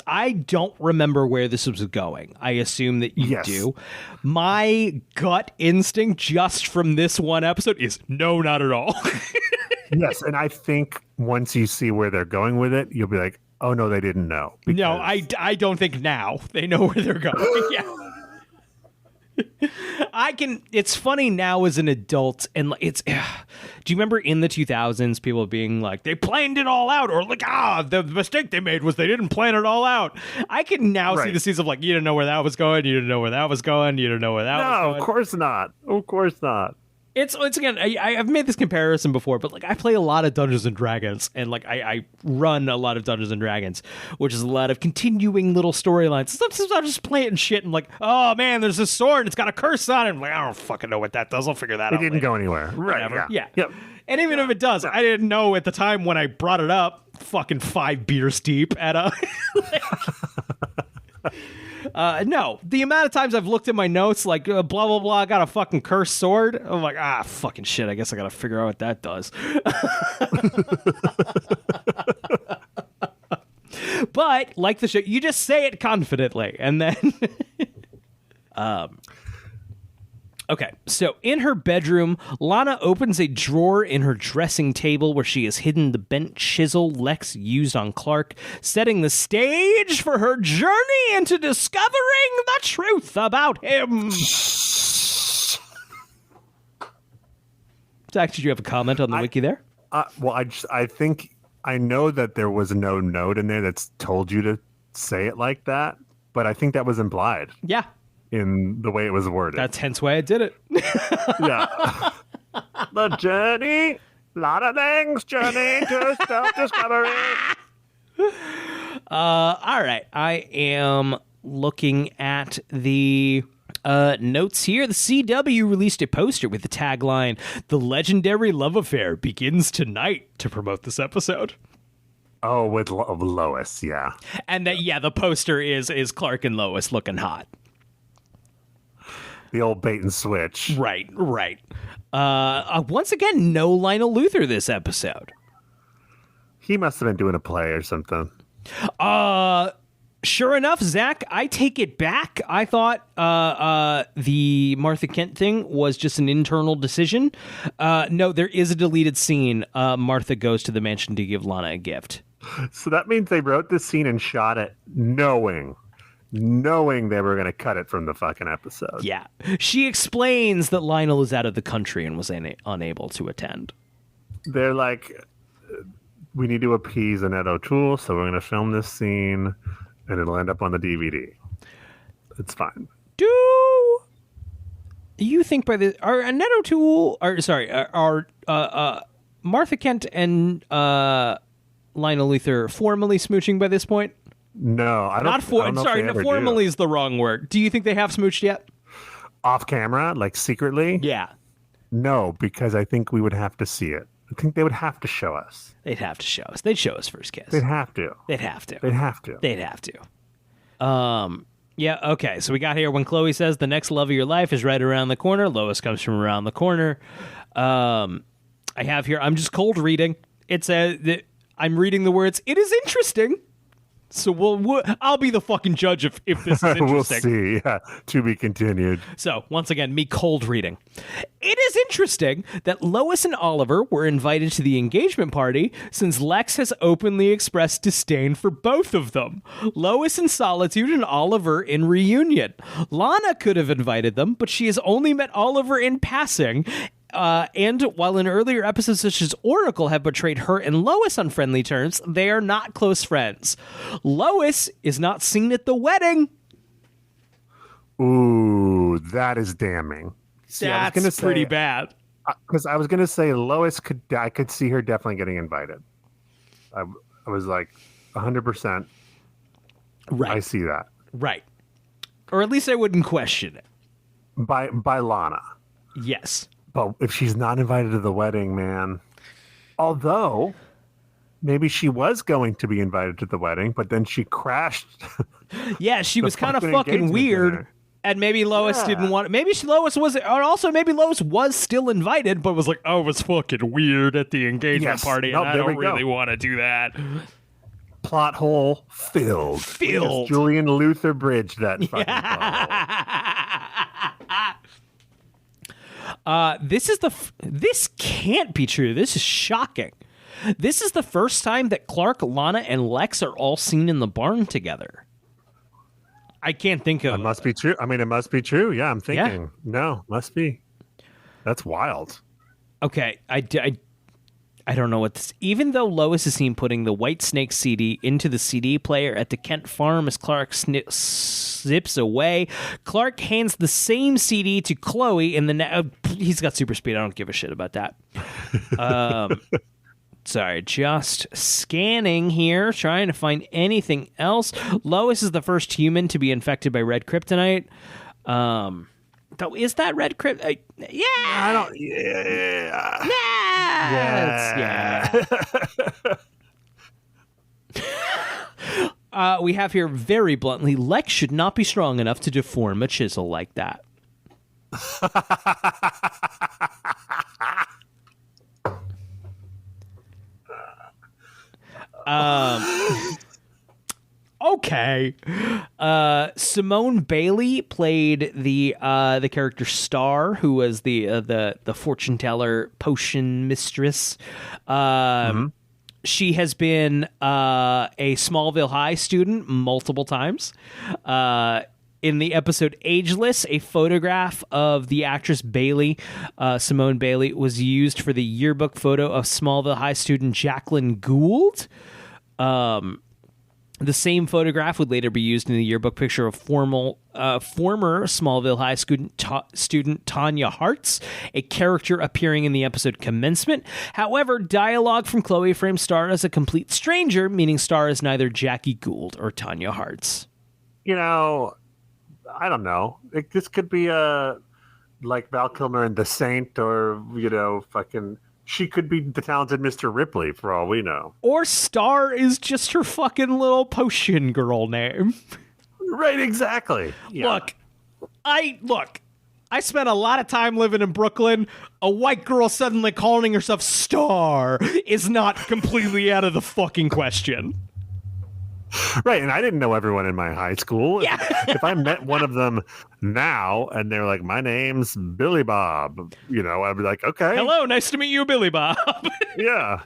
B: I don't remember where this was going. I assume that you
A: Yes.
B: do. My gut instinct just from this one episode is no, not at all.
A: Yes, and I think once you see where they're going with it, you'll be like, oh no, they didn't know.
B: No,
A: Because-
B: I don't think now they know where they're going. Yeah. It's funny now as an adult, and it's. Do you remember in the 2000s people being like, they planned it all out, or like, the mistake they made was they didn't plan it all out. I can now see
A: Right.
B: the scenes of like, you didn't know where that was going, you didn't know where that was going, you didn't know where that was
A: No,
B: going.
A: of course not. Of course not.
B: It's again, I've made this comparison before, but like I play a lot of Dungeons and Dragons, and like I run a lot of Dungeons and Dragons, which is a lot of continuing little storylines. Sometimes I'm just playing shit and like, oh man, there's this sword and it's got a curse on it. I'm like, I don't fucking know what that does. I'll figure that
A: It
B: out.
A: didn't
B: later.
A: go anywhere. Right.
B: Whatever. Yeah.
A: Yep.
B: And even if it does, I didn't know at the time when I brought it up, fucking 5 beers deep at a. No, the amount of times I've looked at my notes, like blah blah blah, I got a fucking cursed sword. I'm like, fucking shit. I guess I gotta figure out what that does. But like the shit, you just say it confidently, and then. Okay, so in her bedroom, Lana opens a drawer in her dressing table where she has hidden the bent chisel Lex used on Clark, setting the stage for her journey into discovering the truth about him. Zach, did you have a comment on the wiki there?
A: Well, I think I know that there was no note in there that's told you to say it like that, but I think that was implied
B: Yeah,
A: in the way it was worded.
B: that's hence why I did it.
A: Yeah. The journey, lot of things, journey to self-discovery.
B: All right, I am looking at the notes here. The CW released a poster with the tagline, "The legendary love affair begins tonight," to promote this episode.
A: Oh, with Lois, yeah.
B: And that, yeah, the poster is Clark and Lois looking hot.
A: The old bait and switch.
B: Right. Once again, no Lionel Luthor this episode.
A: He must have been doing a play or something.
B: Sure enough, Zach, I take it back. I thought the Martha Kent thing was just an internal decision. No, there is a deleted scene. Martha goes to the mansion to give Lana a gift.
A: So that means they wrote this scene and shot it knowing they were going to cut it from the fucking episode.
B: Yeah. She explains that Lionel is out of the country and was unable to attend.
A: They're like, we need to appease Annette O'Toole, so we're going to film this scene, and it'll end up on the DVD. It's fine.
B: Do you think by the... Are Annette O'Toole... Are Martha Kent and Lionel Luthor formally smooching by this point?
A: No, I don't.
B: Not for.
A: I don't know
B: Sorry,
A: if they ever
B: formally
A: do.
B: is the wrong word. Do you think they have smooched yet?
A: Off camera, like secretly?
B: Yeah,
A: No, because I think we would have to see it. I think they would have to show us.
B: they'd have to show us. They'd show us first kiss.
A: They'd have to.
B: They'd have to.
A: They'd have to.
B: They'd have to. Yeah. Okay. So we got here when Chloe says the next love of your life is right around the corner. Lois comes from around the corner. I have here. I'm just cold reading. I'm reading the words. It is interesting. So I'll be the fucking judge if this is interesting.
A: We'll see. Yeah, to be continued.
B: So, once again, me cold reading. It is interesting that Lois and Oliver were invited to the engagement party since Lex has openly expressed disdain for both of them. Lois in solitude and Oliver in reunion. Lana could have invited them, but she has only met Oliver in passing. And while in earlier episodes such as Oracle have portrayed her and Lois on friendly terms, they are not close friends. Lois is not seen at the wedding.
A: Ooh, that is damning. See,
B: That's pretty bad.
A: Because I was going to say Lois I could see her definitely getting invited. I was like 100%.
B: Right.
A: I see that.
B: Right. Or at least I wouldn't question it.
A: By Lana.
B: Yes.
A: But if she's not invited to the wedding, man. Although, maybe she was going to be invited to the wedding, but then she crashed.
B: Yeah, she was kind of fucking
A: engagement
B: weird.
A: dinner.
B: And maybe Lois didn't want it. Maybe Lois was, or also maybe Lois was still invited, but was like, oh, it was fucking weird at the engagement
A: Yes.
B: party,
A: Nope,
B: and I
A: there we
B: don't
A: go.
B: really want to do that.
A: Plot hole filled.
B: Filled.
A: Yes, Julian Luther bridged that fucking plot hole.
B: This can't be true. This is shocking. This is the first time that Clark, Lana, and Lex are all seen in the barn together. I can't think of
A: It must be true. I mean, it must be true. Yeah, I'm thinking.
B: Yeah.
A: No, must be. That's wild.
B: Okay, I don't know what this... Even though Lois is seen putting the White Snake CD into the CD player at the Kent farm as Clark zips away, Clark hands the same CD to Chloe in the... he's got super speed. I don't give a shit about that. Sorry, just scanning here, trying to find anything else. Lois is the first human to be infected by red kryptonite. Though, is that red kryptonite? Yeah.
A: I don't. Yeah.
B: Yeah. We have here very bluntly, Lex should not be strong enough to deform a chisel like that. Okay. Simone Bailey played the character Star, who was the fortune teller potion mistress. She has been a Smallville High student multiple times. In the episode Ageless, a photograph of the actress Bailey, Simone Bailey, was used for the yearbook photo of Smallville High student Jacqueline Gould. The same photograph would later be used in the yearbook picture of former Smallville High student Tanya Hartz, a character appearing in the episode Commencement. However, dialogue from Chloe frames Star as a complete stranger, meaning Star is neither Jackie Gould or Tanya Hartz.
A: You know, I don't know. This could be like Val Kilmer in The Saint, or fucking. She could be the talented Mr. Ripley, for all we know.
B: Or Star is just her fucking little potion girl name.
A: Right, exactly. Yeah.
B: Look, I I spent a lot of time living in Brooklyn. A white girl suddenly calling herself Star is not completely out of the fucking question.
A: Right, and I didn't know everyone in my high school.
B: Yeah.
A: If I met one of them now and they're like, my name's Billy Bob, I'd be like, okay.
B: Hello, nice to meet you, Billy Bob.
A: Yeah.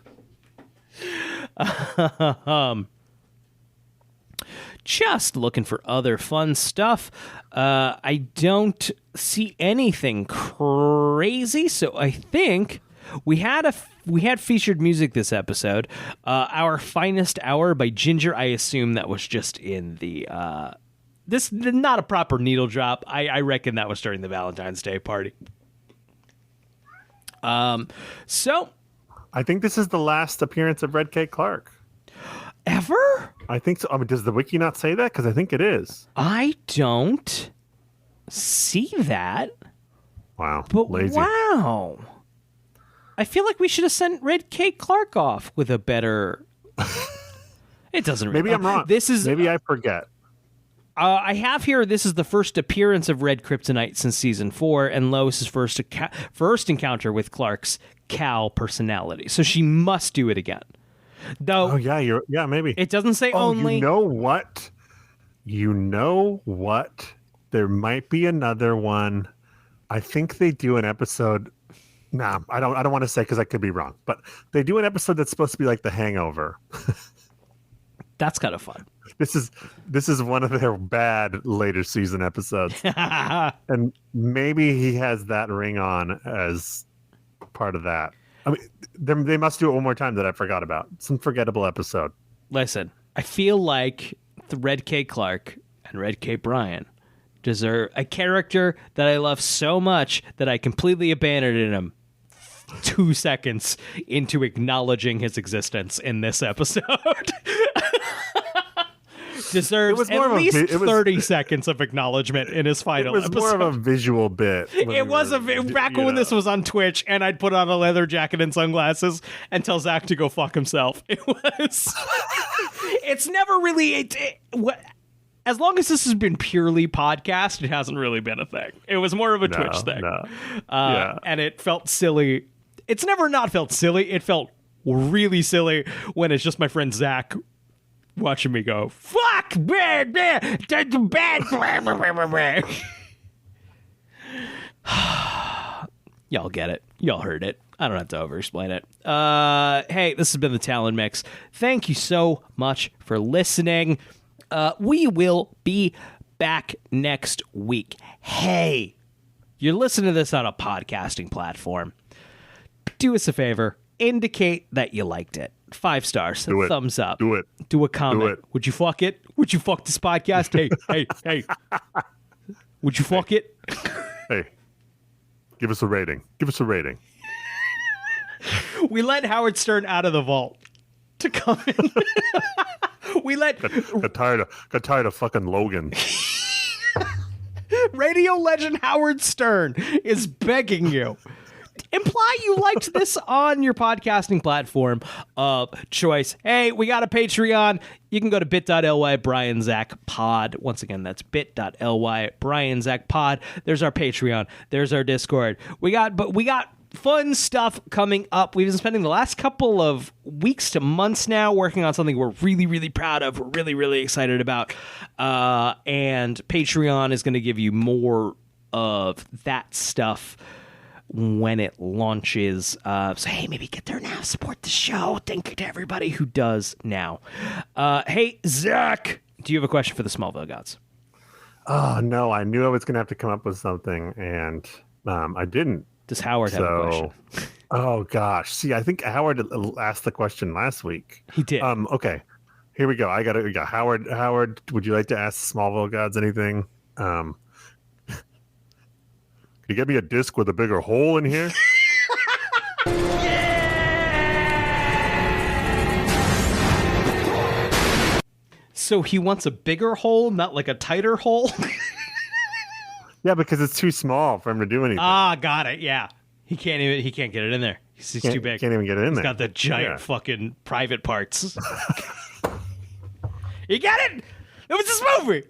B: Just looking for other fun stuff. I don't see anything crazy, so I think we had featured music this episode. Our Finest Hour by Ginger. I assume that was just in the this not a proper needle drop. I reckon that was during the Valentine's Day party. So
A: I think this is the last appearance of Red K. Clark.
B: ever?
A: I think so. I mean, does the wiki not say that? Because I think it is.
B: I don't see that.
A: Wow.
B: But
A: lazy.
B: wow. I feel like we should have sent Red K. Clark off with a better. It doesn't.
A: Maybe I'm wrong. Maybe I forget.
B: I have here. This is the first appearance of Red Kryptonite since season 4, and Lois's first encounter with Clark's Cal personality. So she must do it again. Though.
A: Oh yeah, maybe
B: It doesn't say only.
A: You know what? There might be another one. I think they do an episode. Nah, I don't want to say because I could be wrong. But they do an episode that's supposed to be like The Hangover.
B: That's kind of fun.
A: This is one of their bad later season episodes, and maybe he has that ring on as part of that. I mean, they must do it one more time that I forgot about. Some forgettable episode.
B: Listen, I feel like the Red K. Clark and Red K. Bryan deserve a character that I love so much that I completely abandoned him 2 seconds into acknowledging his existence in this episode. Deserves at least 30 seconds of acknowledgement in his final
A: episode. It was
B: episode.
A: more of a visual bit.
B: It was back when this was on Twitch, and I'd put on a leather jacket and sunglasses and tell Zach to go fuck himself. It was. It's never really. As long as this has been purely podcast, it hasn't really been a thing. It was more of a Twitch thing. And it felt silly. It's never not felt silly. It felt really silly when it's just my friend Zach watching me go, fuck, bad, that's bad. Y'all get it. Y'all heard it. I don't have to over-explain it. Hey, this has been the Talon Mix. Thank you so much for listening. We will be back next week. Hey, you're listening to this on a podcasting platform. Do us a favor. Indicate that you liked it. 5 stars.
A: Do it.
B: Thumbs up.
A: Do it.
B: Do a comment.
A: Do it.
B: Would you fuck it? Would you fuck this podcast? Hey. Would you fuck it?
A: Hey. Give us a rating.
B: We let Howard Stern out of the vault to come in. We let
A: got tired of fucking Logan.
B: radio legend Howard Stern is begging you. Imply you liked this on your podcasting platform of choice. Hey, we got a Patreon. You can go to bit.ly Brian Zach Pod. Once again, that's bit.ly Brian Zach Pod. There's our Patreon. There's our Discord. We got fun stuff coming up. We've been spending the last couple of weeks to months now working on something we're really, really proud of. We're really, really excited about. And Patreon is going to give you more of that stuff when it launches. So, hey, maybe get there now. Support the show. Thank you to everybody who does now. Hey, Zach, do you have a question for the Smallville Gods?
A: Oh, no. I knew I was going to have to come up with something, and I didn't.
B: Does Howard have a question?
A: Oh, gosh. See, I think Howard asked the question last week.
B: He did.
A: Okay. Here we go. We got Howard. Howard, would you like to ask Smallville Gods anything? Can you get me a disc with a bigger hole in here?
B: So he wants a bigger hole, not like a tighter hole?
A: Yeah, because it's too small for him to do anything.
B: Ah, got it. Yeah. He can't get it in there. He's too big.
A: Can't even get it in there.
B: He's got the giant fucking private parts. You get it? It was this movie.